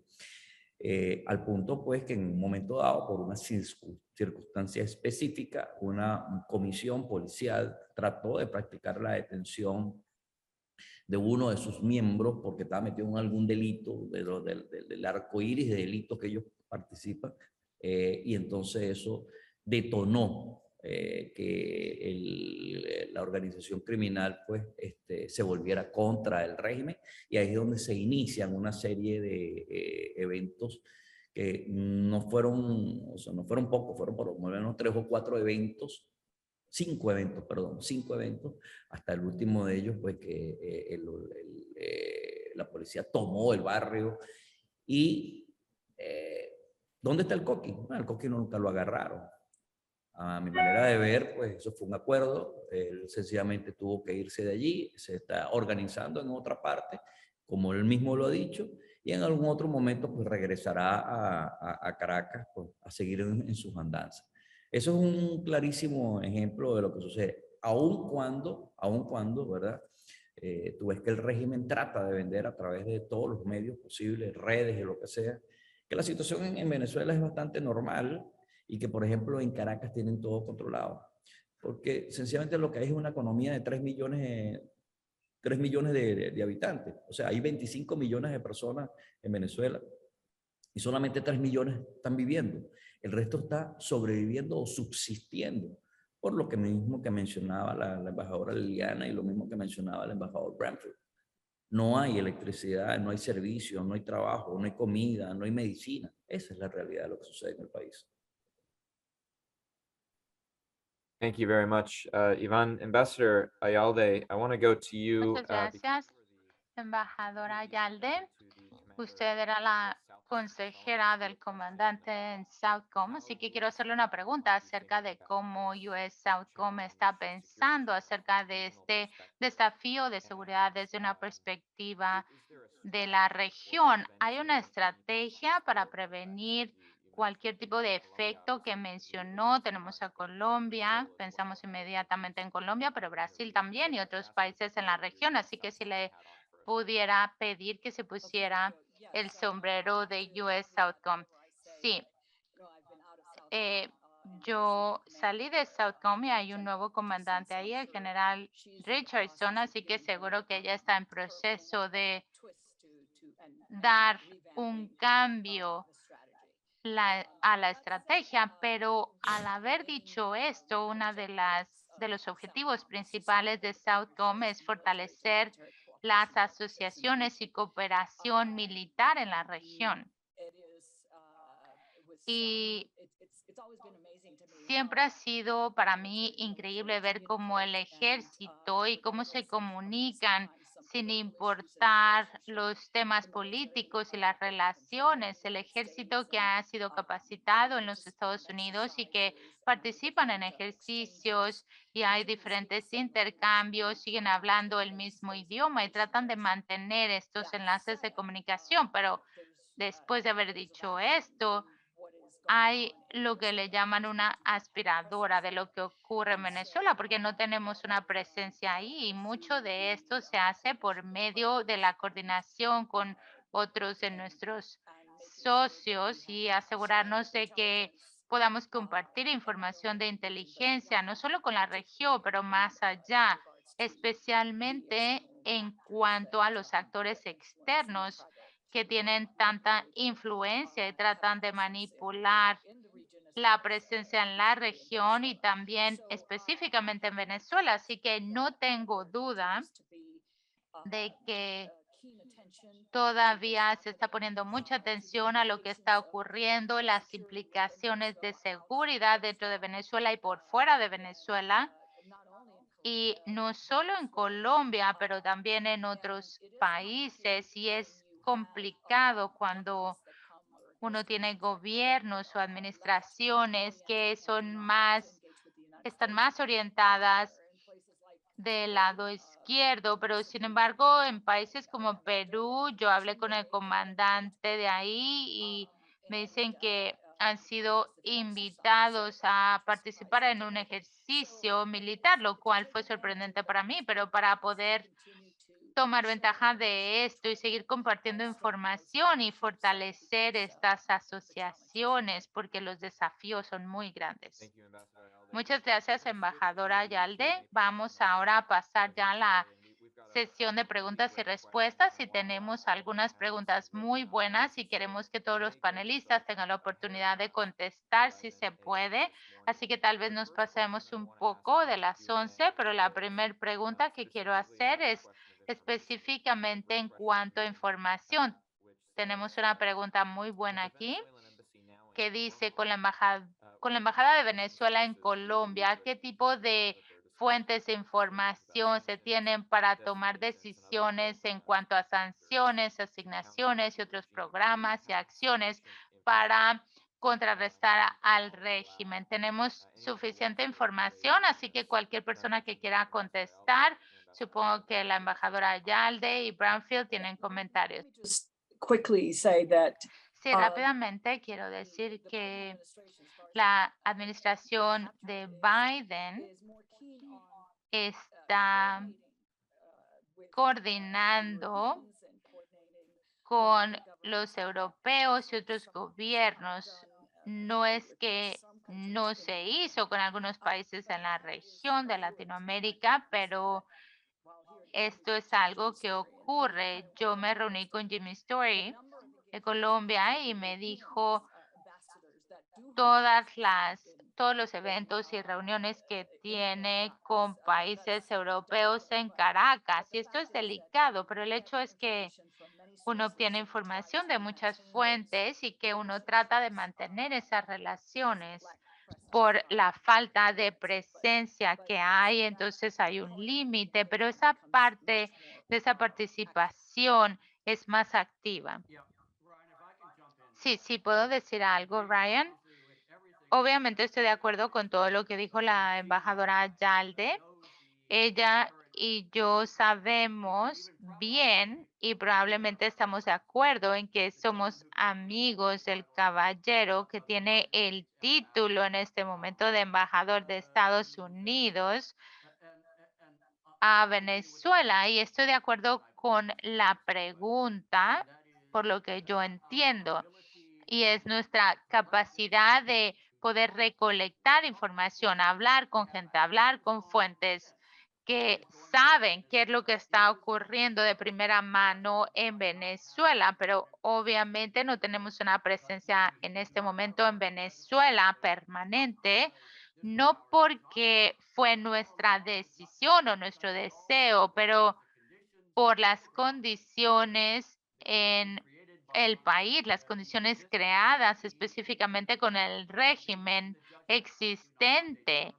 Al punto pues que en un momento dado, por una circunstancia específica, una comisión policial trató de practicar la detención de uno de sus miembros porque estaba metido en algún delito del arco iris de delitos que ellos participan, y entonces eso detonó que la organización criminal pues se volviera contra el régimen, y ahí es donde se inician una serie de eventos que no fueron, o sea, no fueron pocos, fueron por lo menos 3 o 4 eventos, 5 eventos, perdón, 5 eventos, hasta el último de ellos, pues que la policía tomó el barrio y ¿dónde está el Coqui? Bueno, el Coqui nunca lo agarraron. A mi manera de ver, pues eso fue un acuerdo, él sencillamente tuvo que irse de allí, se está organizando en otra parte, como él mismo lo ha dicho, y en algún otro momento pues regresará a Caracas pues, a seguir en sus andanzas. Eso es un clarísimo ejemplo de lo que sucede, aun cuando, ¿verdad? Tú ves que el régimen trata de vender a través de todos los medios posibles, redes y lo que sea, que la situación en Venezuela es bastante normal y que, por ejemplo, en Caracas tienen todo controlado. Porque sencillamente lo que hay es una economía de 3 millones, 3 millones de habitantes. O sea, hay 25 millones de personas en Venezuela y solamente 3 millones están viviendo. El resto está sobreviviendo o subsistiendo, por lo que mismo que mencionaba la embajadora Liliana y lo mismo que mencionaba el embajador Bramford. No hay electricidad, no hay servicio, no hay trabajo, no hay comida, no hay medicina. Esa es la realidad de lo que sucede en el país. Thank you very much, Iván. Ambassador Ayalde, I want to go to you. Muchas gracias, embajadora Ayalde. Usted era la consejera del comandante en Southcom, así que quiero hacerle una pregunta acerca de cómo US Southcom está pensando acerca de este desafío de seguridad desde una perspectiva de la región. ¿Hay una estrategia para prevenir cualquier tipo de efecto que mencionó? Tenemos a Colombia, pensamos inmediatamente en Colombia, pero Brasil también y otros países en la región, así que si le pudiera pedir que se pusiera el sombrero de US Southcom. Sí, yo salí de Southcom y hay un nuevo comandante ahí, el general Richardson, así que seguro que ella está en proceso de dar un cambio a la estrategia, pero al haber dicho esto, una de los objetivos principales de Southcom es fortalecer las asociaciones y cooperación militar en la región. Y siempre ha sido para mí increíble ver cómo el ejército y cómo se comunican sin importar los temas políticos y las relaciones. El ejército que ha sido capacitado en los Estados Unidos y que participan en ejercicios y hay diferentes intercambios, siguen hablando el mismo idioma y tratan de mantener estos enlaces de comunicación. Pero después de haber dicho esto, hay lo que le llaman una aspiradora de lo que ocurre en Venezuela, porque no tenemos una presencia ahí y mucho de esto se hace por medio de la coordinación con otros de nuestros socios y asegurarnos de que podamos compartir información de inteligencia, no solo con la región, pero más allá, especialmente en cuanto a los actores externos que tienen tanta influencia y tratan de manipular la presencia en la región y también específicamente en Venezuela. Así que no tengo duda de que todavía se está poniendo mucha atención a lo que está ocurriendo, las implicaciones de seguridad dentro de Venezuela y por fuera de Venezuela. Y no solo en Colombia, pero también en otros países. Y es complicado cuando uno tiene gobiernos o administraciones que están más orientadas del lado izquierdo, pero sin embargo en países como Perú, yo hablé con el comandante de ahí y me dicen que han sido invitados a participar en un ejercicio militar, lo cual fue sorprendente para mí, pero para poder tomar ventaja de esto y seguir compartiendo información y fortalecer estas asociaciones, porque los desafíos son muy grandes. Muchas gracias, embajadora Ayalde. Vamos ahora a pasar ya a la sesión de preguntas y respuestas y tenemos algunas preguntas muy buenas y queremos que todos los panelistas tengan la oportunidad de contestar si se puede. Así que tal vez nos pasemos un poco de las 11, pero la primera pregunta que quiero hacer es específicamente en cuanto a información. Tenemos una pregunta muy buena aquí que dice con la embajada de Venezuela en Colombia, ¿qué tipo de fuentes de información se tienen para tomar decisiones en cuanto a sanciones, asignaciones y otros programas y acciones para contrarrestar al régimen? Tenemos suficiente información, así que cualquier persona que quiera contestar, supongo que la embajadora Ayalde y Brownfield tienen comentarios. Just quickly say that Sí, rápidamente quiero decir que la administración de Biden está coordinando con los europeos y otros gobiernos. No es que no se hizo con algunos países en la región de Latinoamérica, pero esto es algo que ocurre. Yo me reuní con Jimmy Story de Colombia y me dijo todos los eventos y reuniones que tiene con países europeos en Caracas. Y esto es delicado, pero el hecho es que uno obtiene información de muchas fuentes y que uno trata de mantener esas relaciones por la falta de presencia que hay, entonces hay un límite, pero esa parte de esa participación es más activa. Sí, puedo decir algo, Ryan. Obviamente estoy de acuerdo con todo lo que dijo la embajadora Ayalde. Ella y yo sabemos bien y probablemente estamos de acuerdo en que somos amigos del caballero que tiene el título en este momento de embajador de Estados Unidos a Venezuela. Y estoy de acuerdo con la pregunta, por lo que yo entiendo, y es nuestra capacidad de poder recolectar información, hablar con gente, hablar con fuentes que saben qué es lo que está ocurriendo de primera mano en Venezuela, pero obviamente no tenemos una presencia en este momento en Venezuela permanente, no porque fue nuestra decisión o nuestro deseo, pero por las condiciones en el país, las condiciones creadas específicamente con el régimen existente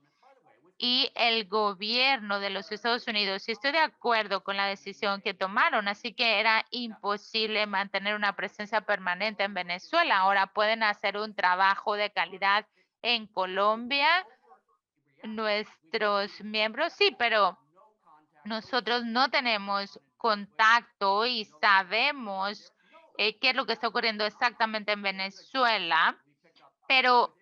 y el gobierno de los Estados Unidos. Y estoy de acuerdo con la decisión que tomaron, así que era imposible mantener una presencia permanente en Venezuela. Ahora pueden hacer un trabajo de calidad en Colombia, nuestros miembros, sí, pero nosotros no tenemos contacto y sabemos qué es lo que está ocurriendo exactamente en Venezuela, pero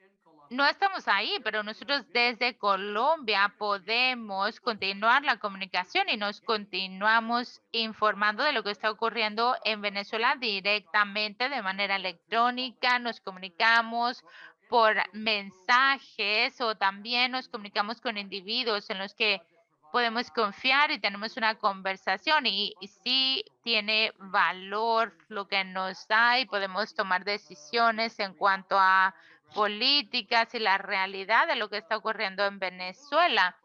no estamos ahí, pero nosotros desde Colombia podemos continuar la comunicación y nos continuamos informando de lo que está ocurriendo en Venezuela directamente de manera electrónica, nos comunicamos por mensajes o también nos comunicamos con individuos en los que podemos confiar y tenemos una conversación y sí tiene valor lo que nos da y podemos tomar decisiones en cuanto a políticas y la realidad de lo que está ocurriendo en Venezuela.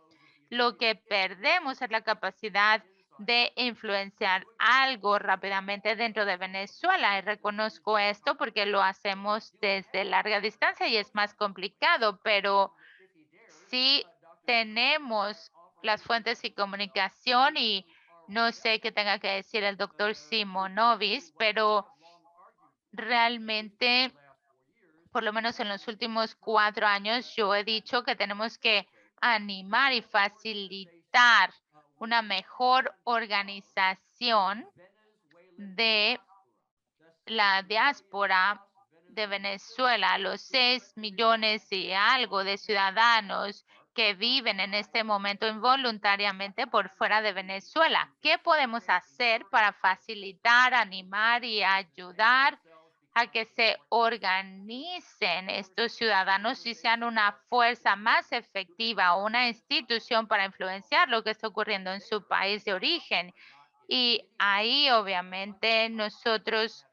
Lo que perdemos es la capacidad de influenciar algo rápidamente dentro de Venezuela. Y reconozco esto porque lo hacemos desde larga distancia y es más complicado, pero sí tenemos las fuentes y comunicación y no sé qué tenga que decir el doctor Simonovic, pero realmente, por lo menos en los últimos 4 años, yo he dicho que tenemos que animar y facilitar una mejor organización de la diáspora de Venezuela, los 6 millones y algo de ciudadanos que viven en este momento involuntariamente por fuera de Venezuela. ¿Qué podemos hacer para facilitar, animar y ayudar a que se organicen estos ciudadanos y sean una fuerza más efectiva o una institución para influenciar lo que está ocurriendo en su país de origen? Y ahí obviamente nosotros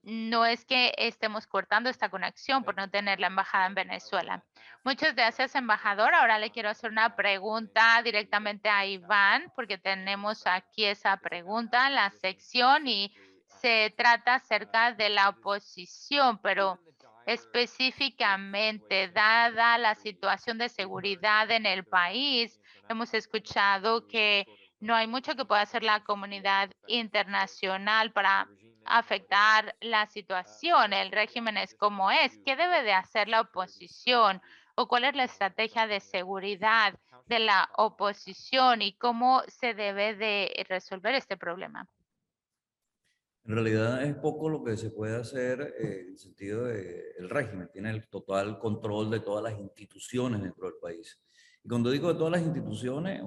no es que estemos cortando esta conexión por no tener la embajada en Venezuela. Muchas gracias, embajador. Ahora le quiero hacer una pregunta directamente a Iván, porque tenemos aquí esa pregunta en la sección y se trata acerca de la oposición, pero específicamente, dada la situación de seguridad en el país, hemos escuchado que no hay mucho que pueda hacer la comunidad internacional para afectar la situación. El régimen es como es. ¿Qué debe de hacer la oposición? ¿O cuál es la estrategia de seguridad de la oposición y cómo se debe de resolver este problema? En realidad es poco lo que se puede hacer en el sentido de el régimen tiene el total control de todas las instituciones dentro del país. Y cuando digo de todas las instituciones,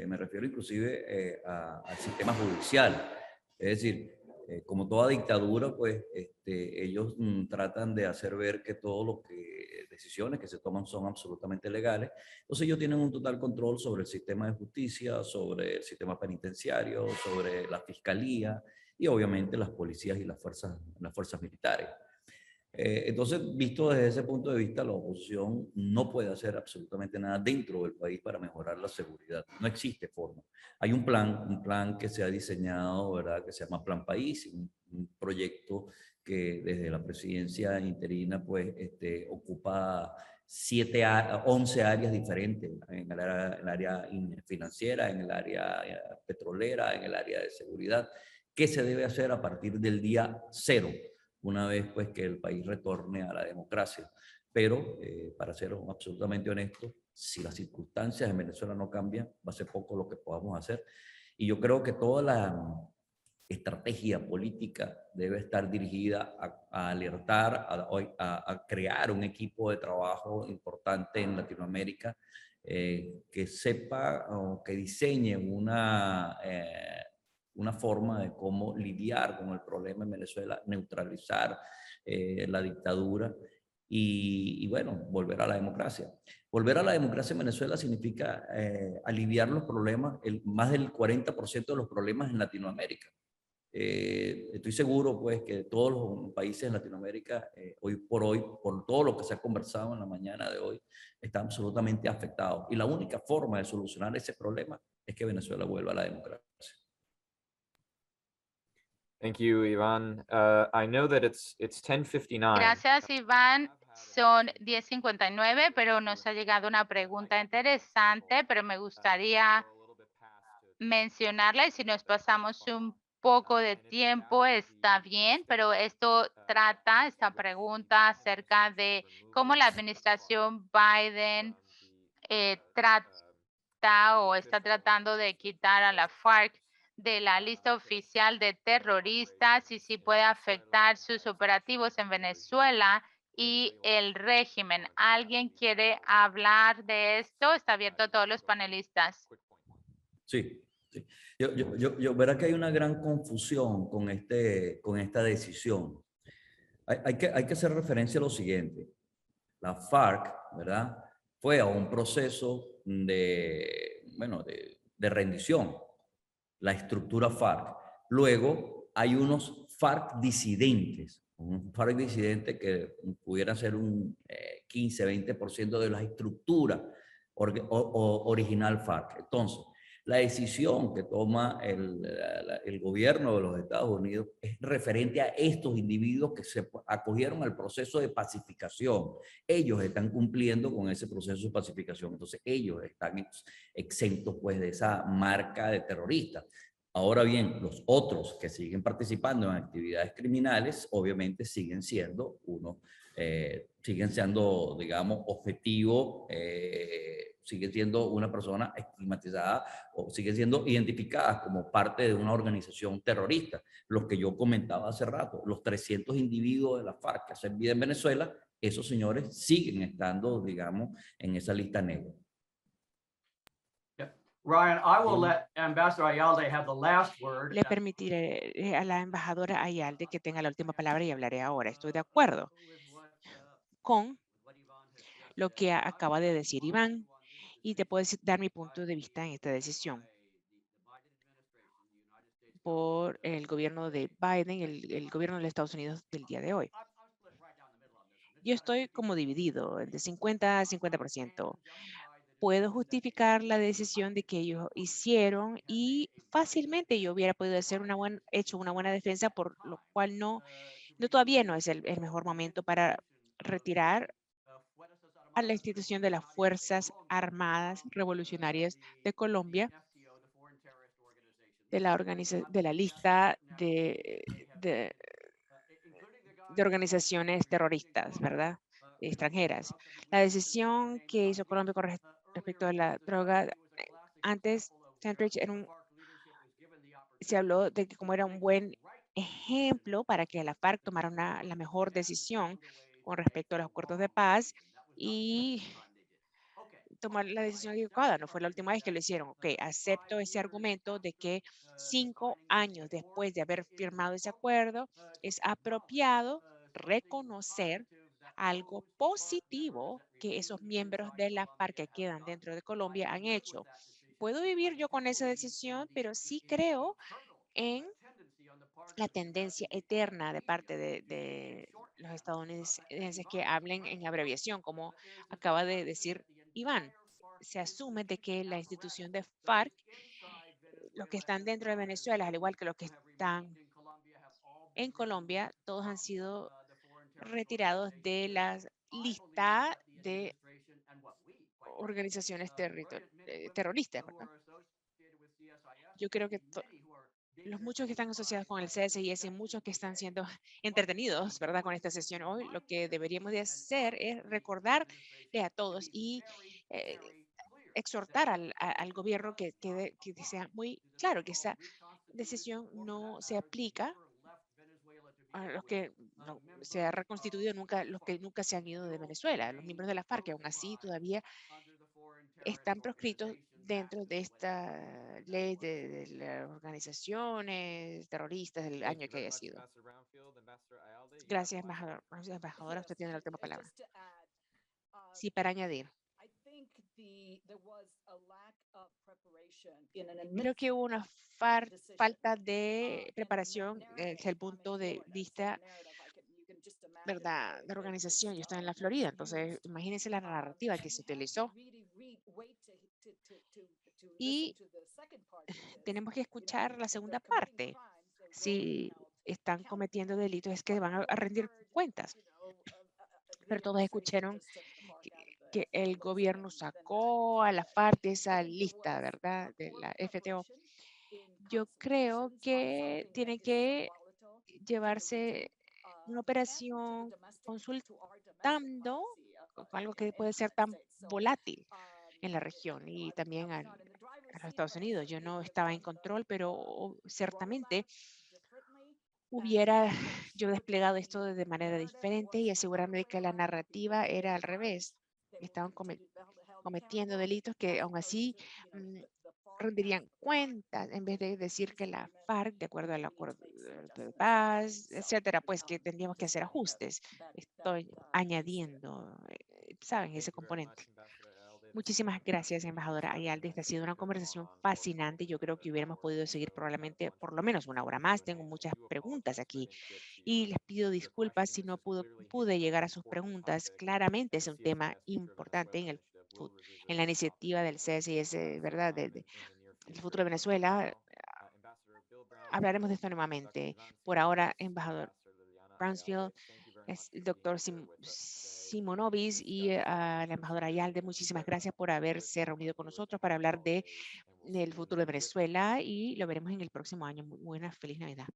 me refiero inclusive al sistema judicial. Es decir, como toda dictadura, pues ellos tratan de hacer ver que todo lo que decisiones que se toman son absolutamente legales. Entonces ellos tienen un total control sobre el sistema de justicia, sobre el sistema penitenciario, sobre la fiscalía y obviamente las policías y las fuerzas militares. Entonces, visto desde ese punto de vista, la oposición no puede hacer absolutamente nada dentro del país para mejorar la seguridad. No existe forma. Hay un plan que se ha diseñado, ¿verdad?, que se llama Plan País, un proyecto que desde la presidencia interina pues ocupa 11 áreas diferentes, en el área financiera, en el área petrolera, en el área de seguridad. ¿Qué se debe hacer a partir del día cero? Una vez pues que el país retorne a la democracia. Pero, para ser absolutamente honesto, si las circunstancias en Venezuela no cambian, va a ser poco lo que podamos hacer. Y yo creo que toda la estrategia política debe estar dirigida a alertar, a crear un equipo de trabajo importante en Latinoamérica que sepa o que diseñe una forma de cómo lidiar con el problema en Venezuela, neutralizar la dictadura y bueno, volver a la democracia. Volver a la democracia en Venezuela significa aliviar los problemas, más del 40% de los problemas en Latinoamérica. Estoy seguro pues que todos los países en Latinoamérica hoy, por todo lo que se ha conversado en la mañana de hoy, están absolutamente afectados. Y la única forma de solucionar ese problema es que Venezuela vuelva a la democracia. Thank you, Ivan. I know that it's 10:59. Gracias, Iván. Son 10:59, pero nos ha llegado una pregunta interesante, pero me gustaría mencionarla y si nos pasamos un poco de tiempo está bien, pero esta pregunta acerca de cómo la administración Biden trata o está tratando de quitar a la FARC de la lista oficial de terroristas y si puede afectar sus operativos en Venezuela y el régimen. ¿Alguien quiere hablar de esto? Está abierto a todos los panelistas. Sí, sí. Yo verá que hay una gran confusión con esta decisión. Hay que hacer referencia a lo siguiente. La FARC, ¿verdad?, fue a un proceso de rendición, la estructura FARC. Luego hay unos FARC disidentes, un FARC disidente que pudiera ser un 15-20% de la estructura original FARC. Entonces, La decisión que toma el gobierno de los Estados Unidos es referente a estos individuos que se acogieron al proceso de pacificación. Ellos están cumpliendo con ese proceso de pacificación, entonces ellos están exentos pues de esa marca de terroristas. Ahora bien, los otros que siguen participando en actividades criminales, obviamente siguen siendo digamos, objetivo, siguen siendo una persona estigmatizada o siguen siendo identificadas como parte de una organización terrorista. Los que yo comentaba hace rato, los 300 individuos de la FARC que hacen vida en Venezuela, esos señores siguen estando, digamos, en esa lista negra. Ryan, I will let Ambassador Ayalde have the last word. Le permitiré a la embajadora Ayalde que tenga la última palabra y hablaré ahora. Estoy de acuerdo con lo que acaba de decir Iván y te puedo dar mi punto de vista en esta decisión por el gobierno de Biden, el gobierno de los Estados Unidos del día de hoy. Yo estoy como dividido de 50 a 50%. Puedo justificar la decisión de que ellos hicieron y fácilmente yo hubiera podido hacer hecho una buena defensa, por lo cual todavía no es el mejor momento para retirar a la institución de las Fuerzas Armadas Revolucionarias de Colombia de la lista de organizaciones terroristas, ¿verdad? Extranjeras. La decisión que hizo Colombia con respecto a la droga, antes Sandridge se habló de que como era un buen ejemplo para que la FARC tomara la mejor decisión con respecto a los acuerdos de paz y tomar la decisión equivocada. No fue la última vez que lo hicieron. Ok, acepto ese argumento de que 5 años después de haber firmado ese acuerdo, es apropiado reconocer algo positivo que esos miembros de la FARC que quedan dentro de Colombia han hecho. Puedo vivir yo con esa decisión, pero sí creo en la tendencia eterna de parte de los estadounidenses que hablen en abreviación, como acaba de decir Iván. Se asume de que la institución de FARC, los que están dentro de Venezuela, al igual que los que están en Colombia, todos han sido retirados de la lista de organizaciones terroristas, ¿verdad? Yo creo que los muchos que están asociados con el CSIS y muchos que están siendo entretenidos, ¿verdad? Con esta sesión hoy, lo que deberíamos de hacer es recordarle a todos y exhortar al gobierno que sea muy claro que esa decisión no se aplica a los que no se ha reconstituido nunca, los que nunca se han ido de Venezuela, los miembros de la FARC, que aún así todavía están proscritos dentro de esta ley de las organizaciones terroristas del año que haya sido. Gracias, embajador. Embajadora, usted tiene la última palabra. Sí, para añadir. Creo que hubo una falta de preparación desde el punto de vista, ¿verdad?, de organización. Yo estoy en la Florida, entonces imagínense la narrativa que se utilizó. Y tenemos que escuchar la segunda parte. Si están cometiendo delitos, es que van a rendir cuentas. Pero todos escucharon que el gobierno sacó a la FARC de esa lista, ¿verdad?, de la FTO. Yo creo que tiene que llevarse una operación consultando con algo que puede ser tan volátil en la región y también a los Estados Unidos. Yo no estaba en control, pero ciertamente hubiera yo desplegado esto de manera diferente y asegurarme de que la narrativa era al revés. Estaban cometiendo delitos que aún así rendirían cuentas en vez de decir que la FARC, de acuerdo al acuerdo de paz, etcétera, pues que tendríamos que hacer ajustes. Estoy añadiendo, ¿saben?, ese componente. Muchísimas gracias, embajadora Ayalde. Esta ha sido una conversación fascinante. Yo creo que hubiéramos podido seguir probablemente por lo menos una hora más. Tengo muchas preguntas aquí y les pido disculpas si no pude llegar a sus preguntas. Claramente es un tema importante en la iniciativa del CSIS, ¿verdad? el futuro de Venezuela, hablaremos de esto nuevamente. Por ahora, embajador Brownsfield, es el doctor Simonovis y a la embajadora Ayalde, muchísimas gracias por haberse reunido con nosotros para hablar del futuro de Venezuela y lo veremos en el próximo año. Muy buena, feliz Navidad.